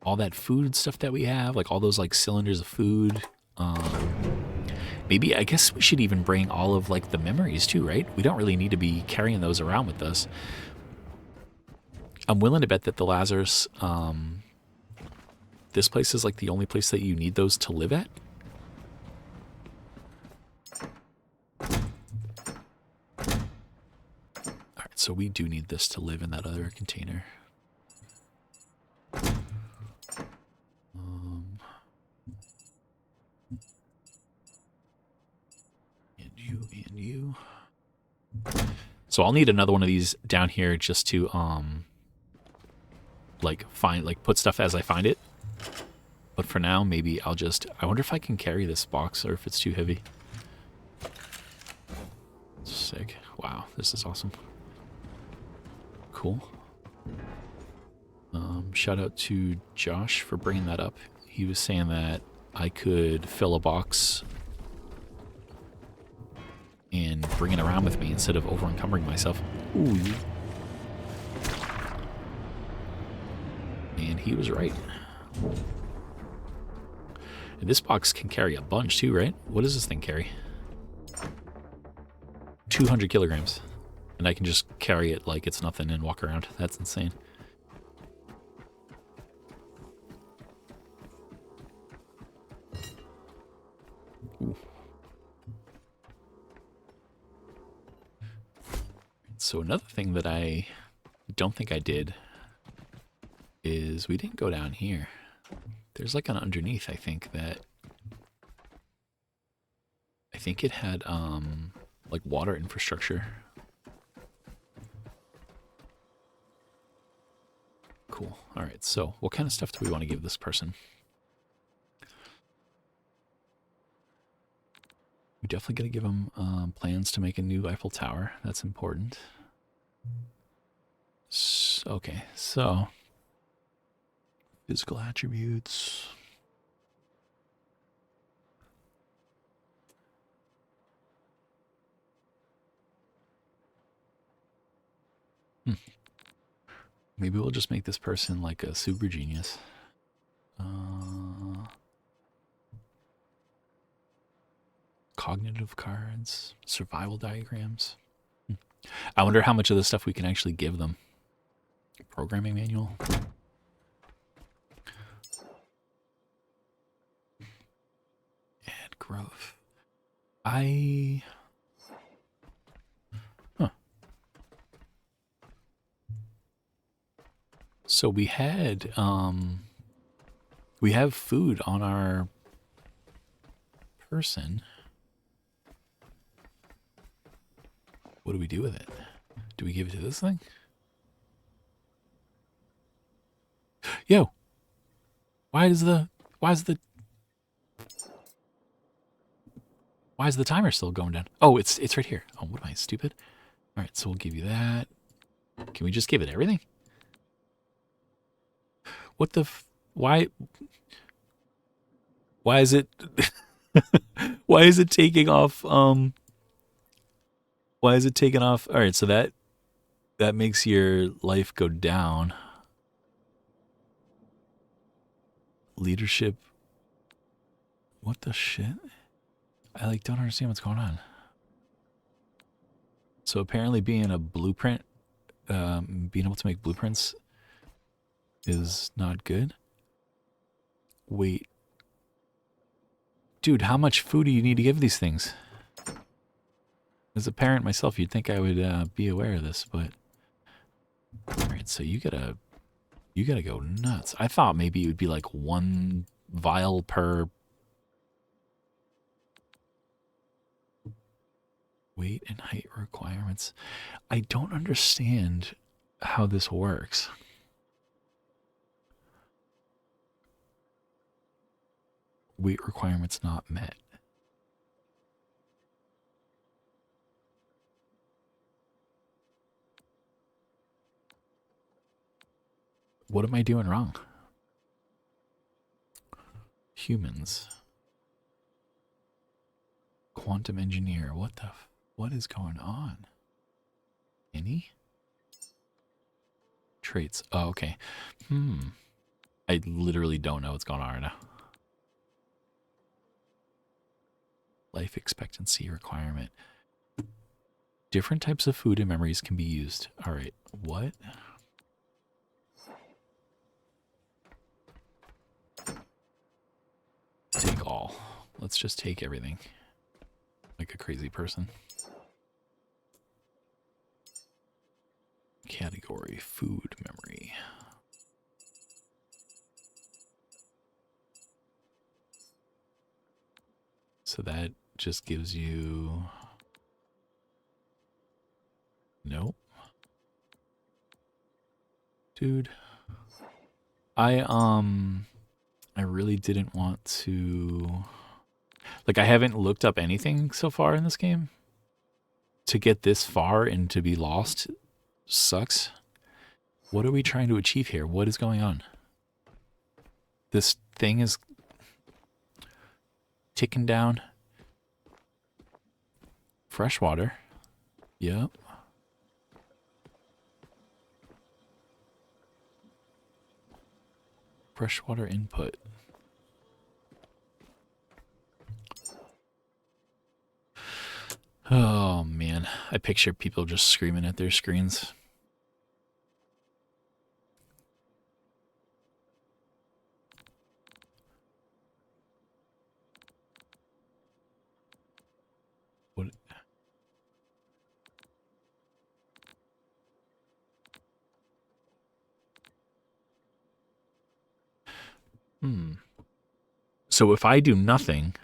all that food stuff that we have, like all those like cylinders of food. Maybe I guess we should even bring all of like the memories too, right? We don't really need to be carrying those around with us. I'm willing to bet that the Lazarus, this place is like the only place that you need those to live at. Alright, so we do need this to live in that other container. And you. So I'll need another one of these down here just to, like put stuff as I find it. But for now, maybe I'll just, I wonder if I can carry this box or if it's too heavy. Sick. Wow, this is awesome. Cool. Shout out to Josh for bringing that up. He was saying that I could fill a box and bring it around with me instead of over encumbering myself. Ooh. And he was right. And this box can carry a bunch too, right? What does this thing carry? 200 kilograms. And I can just carry it like it's nothing and walk around. That's insane. Ooh. So another thing that I don't think I did is we didn't go down here. There's like an underneath, I think, that I think it had like water infrastructure. Cool. All right. So what kind of stuff do we want to give this person? We definitely got to give them plans to make a new Eiffel Tower. That's important. Okay. So physical attributes. Maybe we'll just make this person like a super genius. Cognitive cards, survival diagrams. I wonder how much of this stuff we can actually give them. Programming manual. Add growth. Huh. So we had, we have food on our person. What do we do with it? Do we give it to this thing? Yo, why is the timer still going down? Oh, it's right here. Oh, what am I, stupid? All right, so we'll give you that. Can we just give it everything? What the why is it why is it taking off why is it taking off? All right, so that makes your life go down. Leadership. What the shit? I like don't understand what's going on. So apparently being a blueprint, being able to make blueprints is not good. Wait. Dude, how much food do you need to give these things? As a parent myself, you'd think I would be aware of this, but... Alright, so you gotta go nuts. I thought maybe it would be like 1 vial per... Weight and height requirements. I don't understand how this works. Weight requirements not met. What am I doing wrong? Humans. quantum engineer. What is going on? Any? Traits. Oh, okay. I literally don't know what's going on right now. Life expectancy requirement. Different types of food and memories can be used. All right. What? Take all. Let's just take everything. Like a crazy person. Category, food memory. So that just gives you... Nope. Dude. I really didn't want to... Like, I haven't looked up anything so far in this game. To get this far and to be lost sucks. What are we trying to achieve here? What is going on? This thing is ticking down. Fresh water. Yep. Freshwater input. Oh, man. I picture people just screaming at their screens. What? So if I do nothing,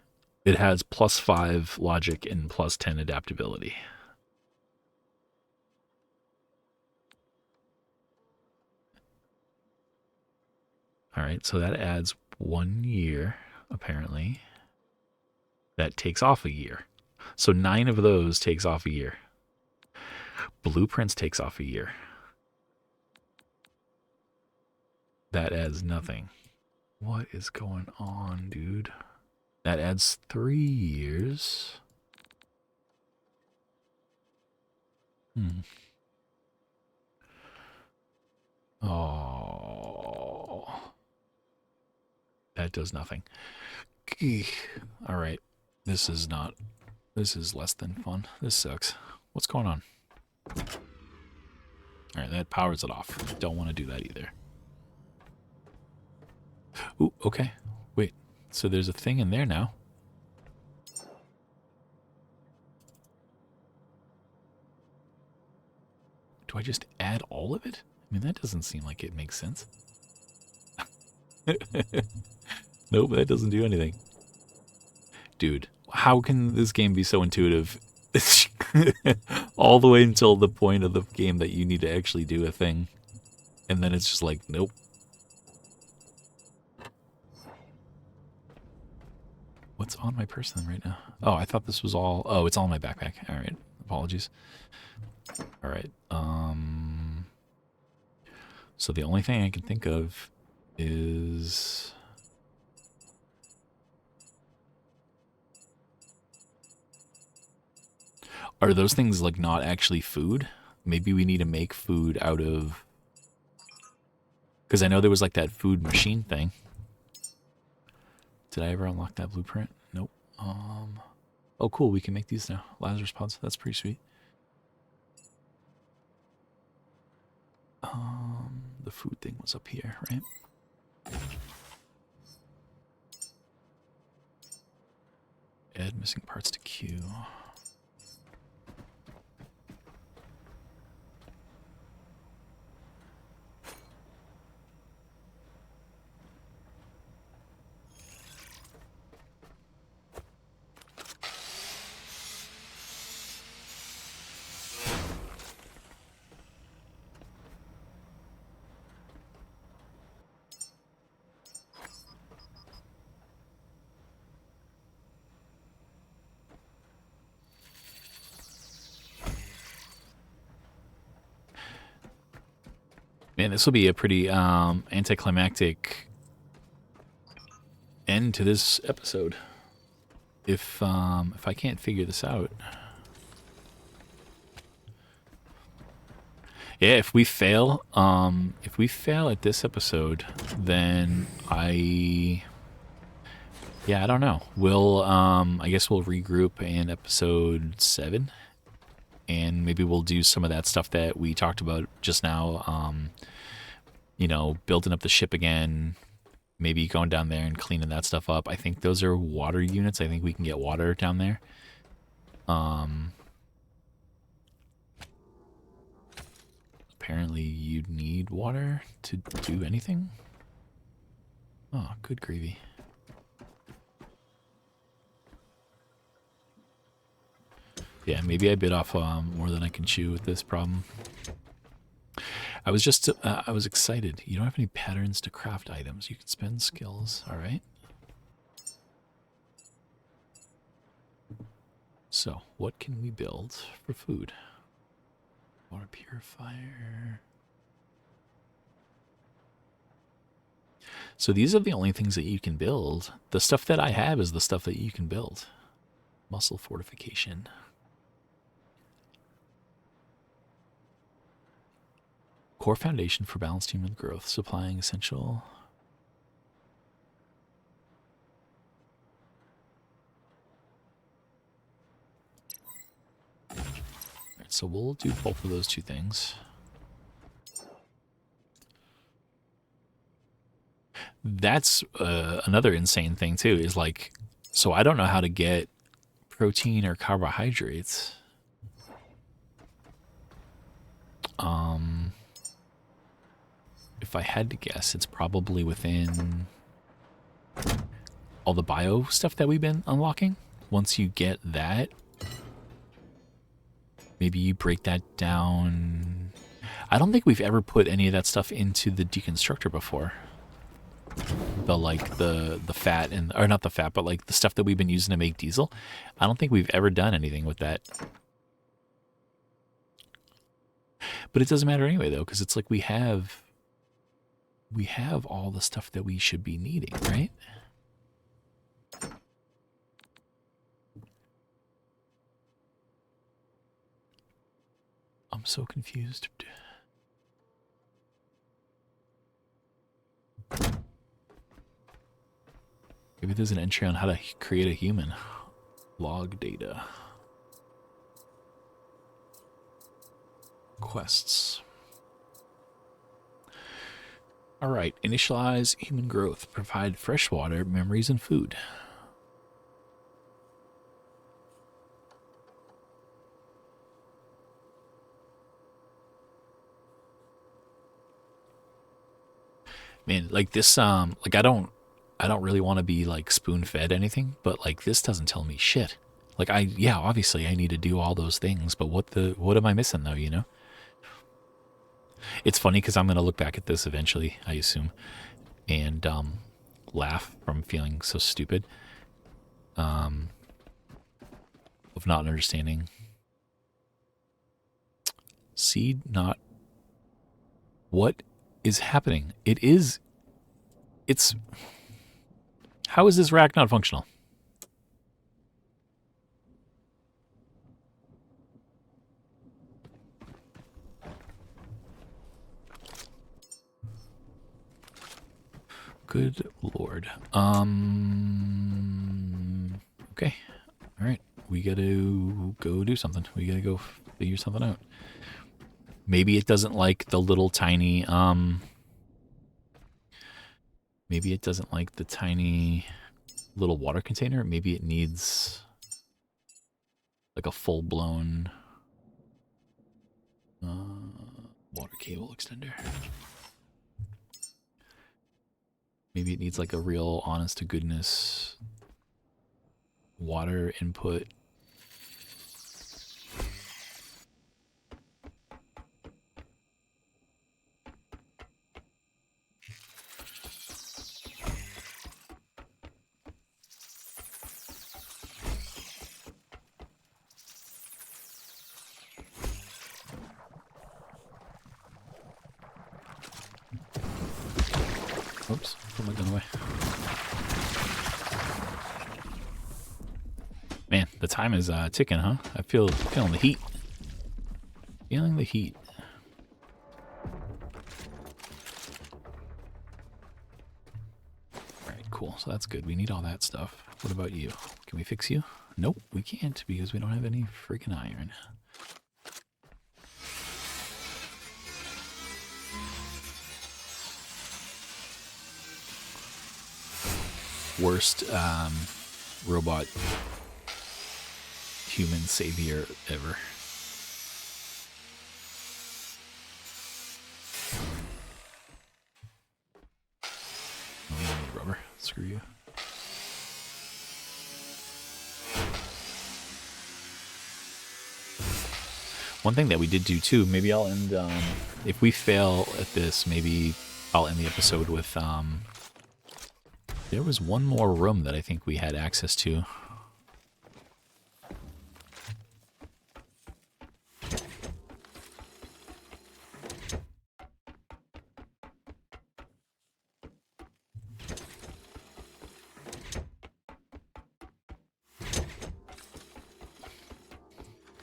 it has +5 logic and +10 adaptability. All right, so that adds 1 year, apparently. That takes off a year. So 9 of those takes off a year. Blueprints takes off a year. That adds nothing. What is going on, dude? That adds 3 years. Oh. That does nothing. All right. This is less than fun. This sucks. What's going on? All right, that powers it off. Don't want to do that either. Ooh, okay. Wait. So there's a thing in there now. Do I just add all of it? I mean, that doesn't seem like it makes sense. Nope, that doesn't do anything. Dude, how can this game be so intuitive? All the way until the point of the game that you need to actually do a thing. And then it's just like, nope. What's on my person right now? Oh, I thought this was all... Oh, it's all in my backpack. All right. Apologies. All right. So the only thing I can think of is... Are those things like not actually food? Maybe we need to make food out of... Because I know there was like that food machine thing. Did I ever unlock that blueprint? Nope. Oh, cool. We can make these now. Lazarus pods. That's pretty sweet. The food thing was up here, right? Add missing parts to queue. Man, this will be a pretty anticlimactic end to this episode. if I can't figure this out. Yeah, if we fail at this episode, then I don't know. We'll I guess we'll regroup in episode 7, and maybe we'll do some of that stuff that we talked about just now. You know, building up the ship again, maybe going down there and cleaning that stuff up. I think those are water units. I think we can get water down there. Apparently you'd need water to do anything. Oh, good gravy. Yeah, maybe I bit off more than I can chew with this problem. I was just, I was excited. You don't have any patterns to craft items. You can spend skills, all right? So, what can we build for food? Water purifier. So these are the only things that you can build. The stuff that I have is the stuff that you can build. Muscle fortification. Core foundation for balanced human growth, supplying essential. All right, so we'll do both of those two things. That's another insane thing too, is like, so I don't know how to get protein or carbohydrates. If I had to guess, it's probably within all the bio stuff that we've been unlocking. Once you get that, maybe you break that down. I don't think we've ever put any of that stuff into the deconstructor before. The like the fat and, or not the fat, but like the stuff that we've been using to make diesel. I don't think we've ever done anything with that. But it doesn't matter anyway though, because it's like we have all the stuff that we should be needing, right? I'm so confused. Maybe there's an entry on how to create a human. Log data. Quests. All right, initialize human growth. Provide fresh water, memories, and food. Man, like this, like I don't really want to be like spoon-fed anything, but like this doesn't tell me shit. Like yeah, obviously I need to do all those things, but what am I missing though, you know? It's funny because I'm going to look back at this eventually, I assume, and laugh from feeling so stupid of not understanding. Seed not... What is happening? It's... How is this rack not functional? Good Lord. Okay. All right. We got to go do something. We got to go figure something out. Maybe it doesn't like the little tiny, maybe it doesn't like the tiny little water container. Maybe it needs like a full-blown water cable extender. Maybe it needs like a real honest-to-goodness water input. Oops, put my gun away. Man, the time is ticking, huh? Feeling the heat. Feeling the heat. Alright, cool. So that's good. We need all that stuff. What about you? Can we fix you? Nope, we can't because we don't have any freaking iron. Worst robot human savior ever. Oh, we don't need rubber. Screw you. One thing that we did do too, maybe I'll end, if we fail at this, maybe I'll end the episode with, there was one more room that I think we had access to.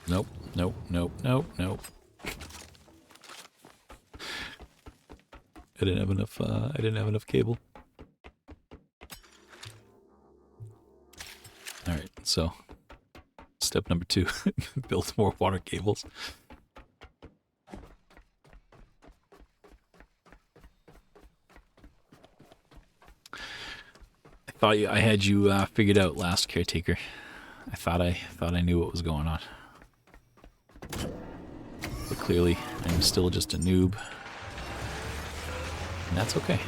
Nope, nope, nope, nope, nope. I didn't have enough cable. Alright, so step number 2, build more water cables. I thought I had you figured out, Last Caretaker. I thought I knew what was going on. But clearly, I'm still just a noob. And that's okay.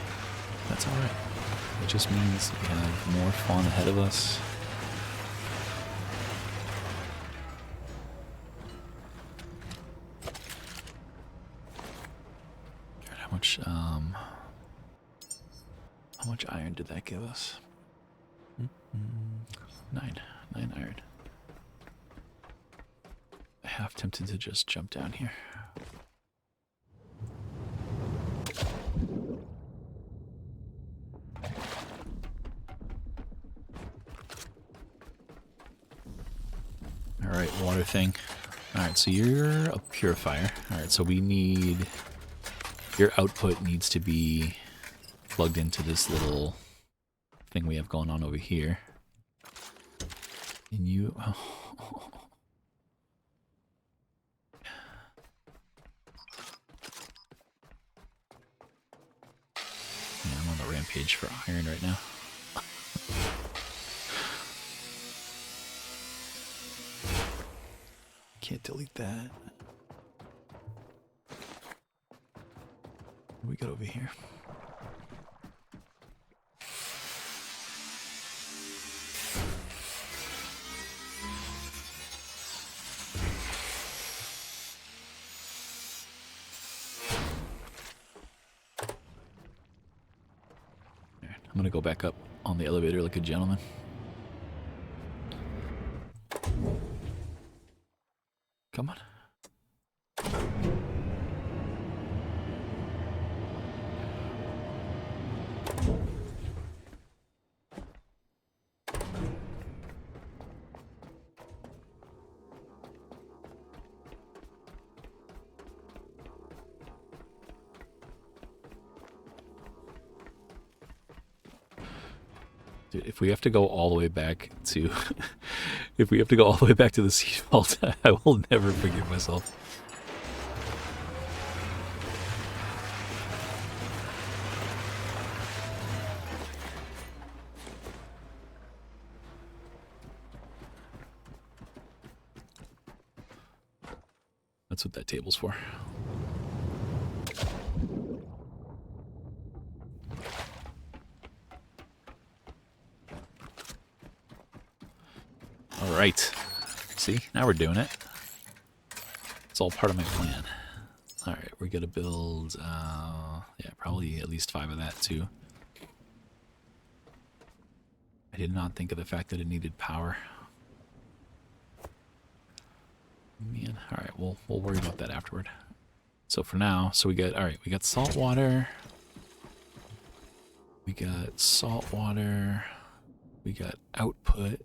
That's alright. It just means we have more fun ahead of us. How much iron did that give us? 9 iron. I'm half tempted to just jump down here. Alright, water thing. Alright, so you're a purifier. Alright, so we need... Your output needs to be plugged into this little thing we have going on over here. And you... Oh. Yeah, I'm on the rampage for iron right now. Can't delete that. What do we got over here? I'm gonna go back up on the elevator like a gentleman. Come on. Dude, if we have to go all the way back to if we have to go all the way back to the Seed Vault, I will never forgive myself. That's what that table's for. All right. See, now we're doing it. It's all part of my plan. All right, we're gonna build, yeah, probably at least 5 of that too. I did not think of the fact that it needed power. Man, all right, we'll worry about that afterward. So for now, so we got, all right, we got salt water. We got salt water. We got output.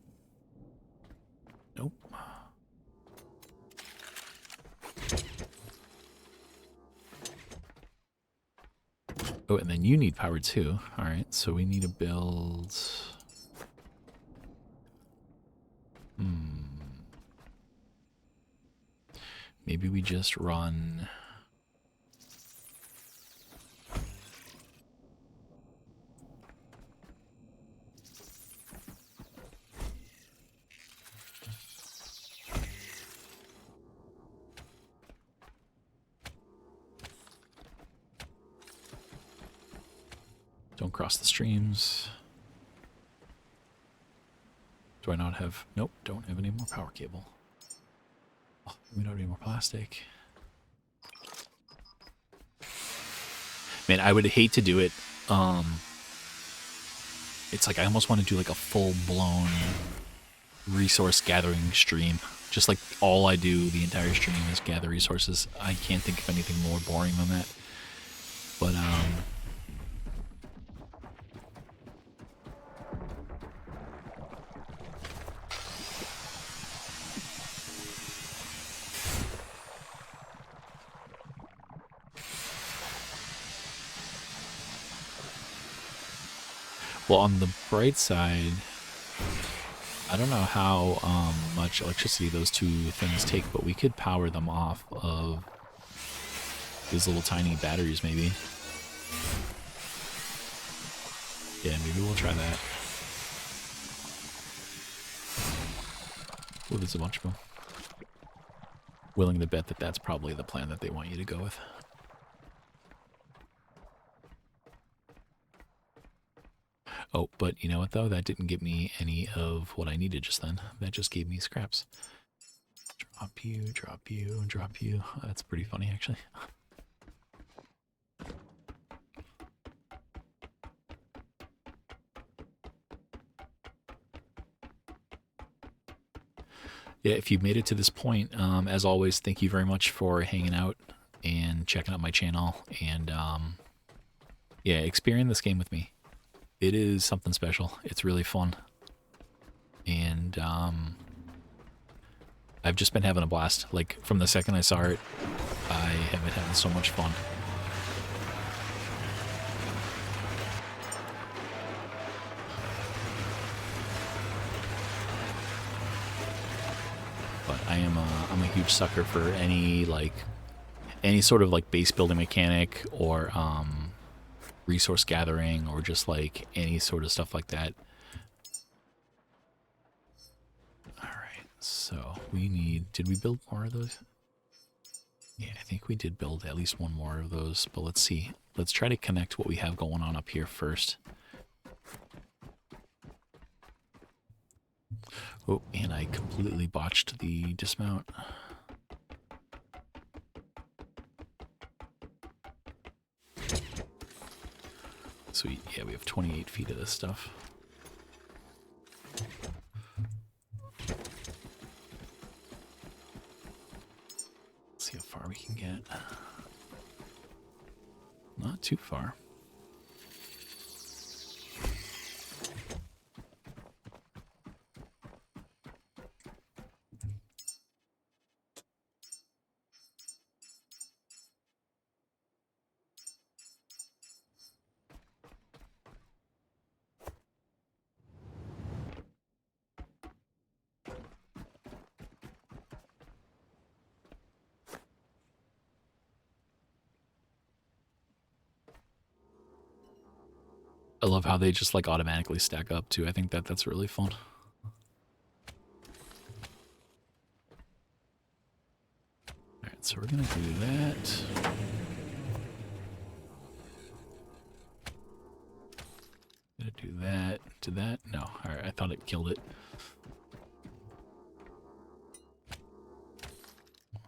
Oh, and then you need power too. All right, so we need to build... Maybe we just run... Don't cross the streams. Do I not have... Nope, don't have any more power cable. Oh, we don't have any more plastic. Man, I would hate to do it. It's like I almost want to do like a full-blown resource gathering stream. Just like all I do the entire stream is gather resources. I can't think of anything more boring than that. But, well, on the bright side, I don't know how much electricity those two things take, but we could power them off of these little tiny batteries, maybe. Yeah, maybe we'll try that. Oh, there's a bunch of them. Willing to bet that that's probably the plan that they want you to go with. Oh, but you know what, though? That didn't give me any of what I needed just then. That just gave me scraps. Drop you, drop you, drop you. That's pretty funny, actually. Yeah, if you've made it to this point, as always, thank you very much for hanging out and checking out my channel. And, yeah, experience this game with me. It is something special. It's really fun. And I've just been having a blast. Like, from the second I saw it, I have been having so much fun. But I'm a huge sucker for any sort of like base building mechanic or resource gathering or just like any sort of stuff like that. Alright, so we need... Did we build more of those? Yeah, I think we did build at least one more of those, but let's see. Let's try to connect what we have going on up here first. Oh, and I completely botched the dismount. Sweet. Yeah, we have 28 feet of this stuff. Let's see how far we can get. Not too far. I love how they just like automatically stack up too. I think that's really fun. Alright, so we're gonna do that. Gonna do that. Do that? No. Alright, I thought it killed it.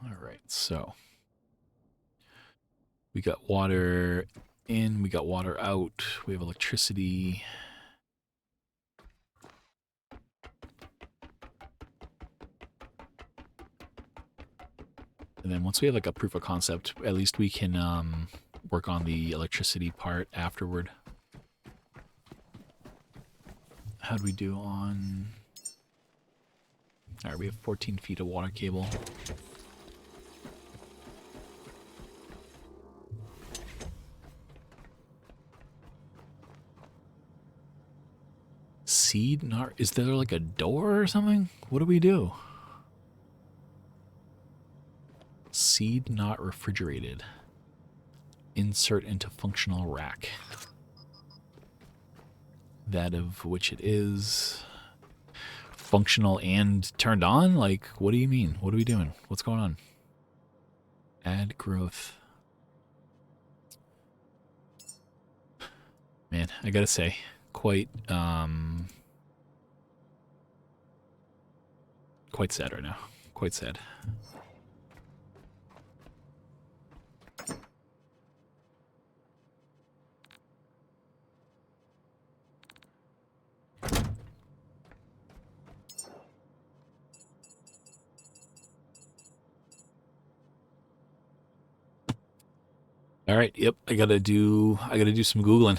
Alright, so we got water in, we got water out, we have electricity. And then once we have like a proof of concept, at least we can work on the electricity part afterward. How'd we do on... Alright, we have 14 feet of water cable. Seed not... Is there like a door or something? What do we do? Seed not refrigerated. Insert into functional rack. That of which it is functional and turned on? Like, what do you mean? What are we doing? What's going on? Add growth. Man, I gotta say, quite sad right now. Quite sad. All right, yep, I gotta do some Googling,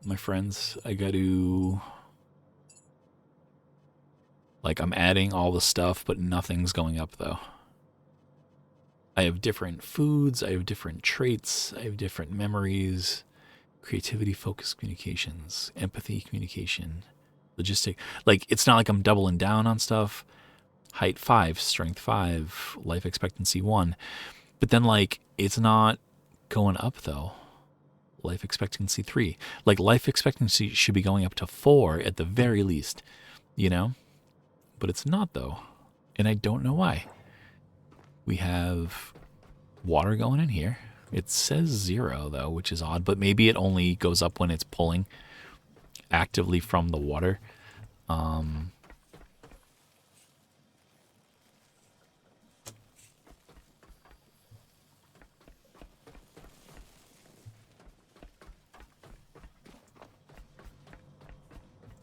my friends. I gotta, like, I'm adding all the stuff, but nothing's going up though. I have different foods, I have different traits, I have different memories, creativity, focus, communications, empathy, communication, logistic. Like, it's not like I'm doubling down on stuff. Height 5, strength 5, life expectancy 1. But then, like, it's not going up though. Life expectancy 3. Like, life expectancy should be going up to 4 at the very least, you know? But it's not though. And I don't know why. We have water going in here. It says 0 though, which is odd, but maybe it only goes up when it's pulling actively from the water.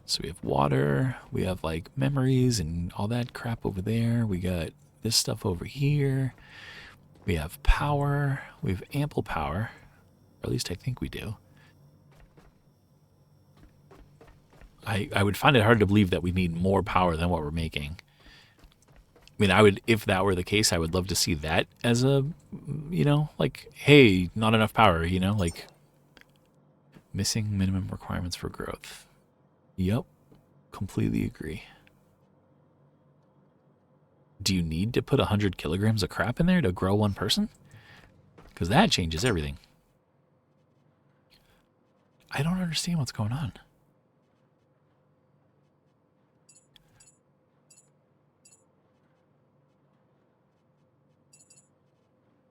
So we have water, we have like memories and all that crap over there. We got this stuff over here. We have power. We have ample power. Or at least I think we do. I would find it hard to believe that we need more power than what we're making. I mean, I would, if that were the case, I would love to see that as a, you know, like, hey, not enough power, you know, like missing minimum requirements for growth. Yep, completely agree. Do you need to put 100 kilograms of crap in there to grow one person? Because that changes everything. I don't understand what's going on.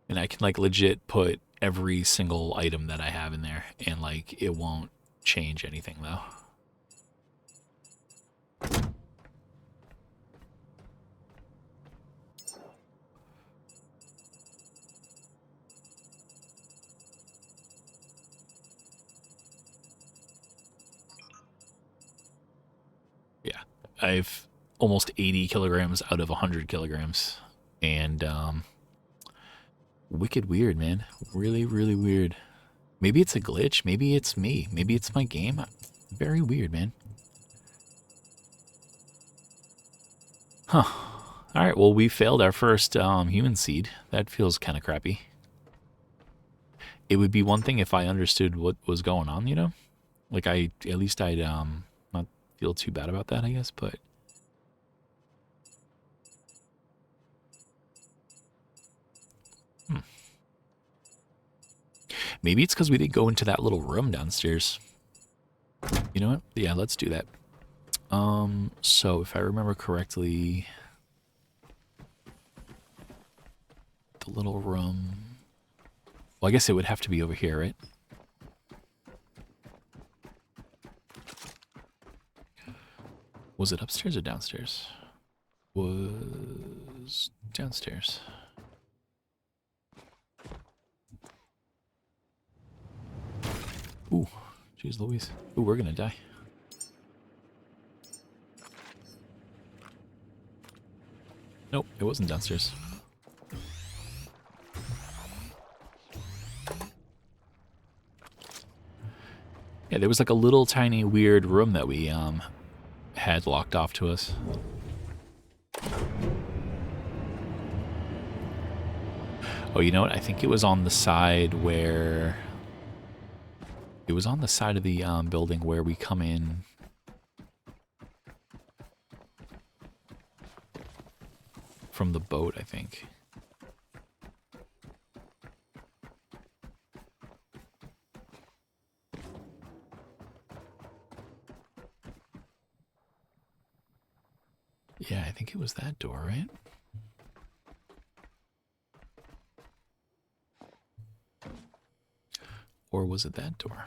And I can, like, legit put every single item that I have in there, and, like, it won't change anything, though. Yeah, I've almost 80 kilograms out of 100 kilograms, and wicked weird, man. Really, really weird. Maybe it's a glitch. Maybe it's me. Maybe it's my game. Very weird, man. Huh. All right, well, we failed our first human seed. That feels kind of crappy. It would be one thing if I understood what was going on, you know? Like, at least I'd not feel too bad about that, I guess, but... Maybe it's because we didn't go into that little room downstairs. You know what? Yeah, let's do that. So if I remember correctly, the little room... Well, I guess it would have to be over here, right? Was it upstairs or downstairs? Was downstairs. Ooh, jeez Louise. Ooh, we're gonna die. Nope, it wasn't downstairs. Yeah, there was like a little tiny weird room that we had locked off to us. Oh, you know what? I think it was on the side where... It was on the side of the building where we come in from the boat, I think. Yeah, I think it was that door, right? Or was it that door?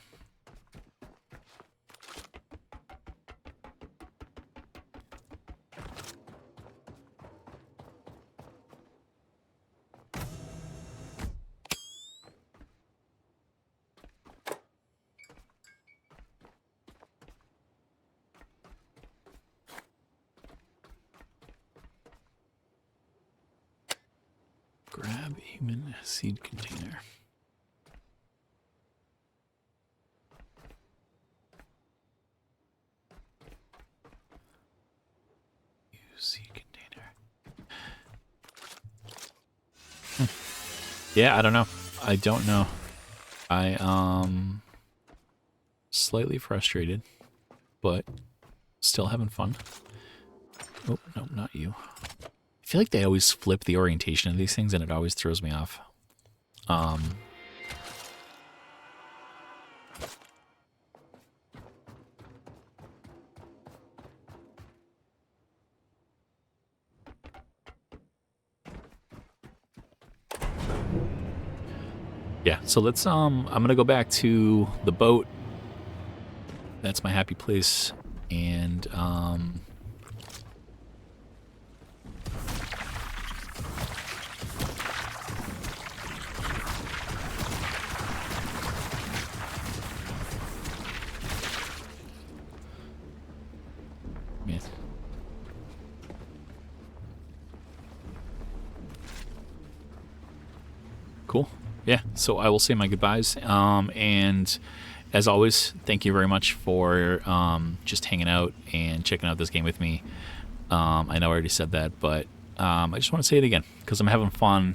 Grab human seed container. Use seed container. Yeah, I don't know. I don't know. I slightly frustrated, but still having fun. Oh, no, not you. I feel like they always flip the orientation of these things, and it always throws me off. Yeah, so let's I'm gonna go back to the boat. That's my happy place, and yeah. Cool. Yeah, so I will say my goodbyes. And as always, thank you very much for just hanging out and checking out this game with me. I know I already said that, but I just want to say it again because I'm having fun.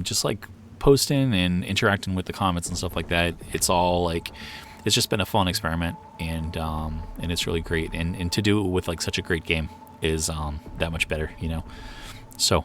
Just like posting and interacting with the comments and stuff like that. It's all like, it's just been a fun experiment, and it's really great. And to do it with like such a great game is that much better, you know. So.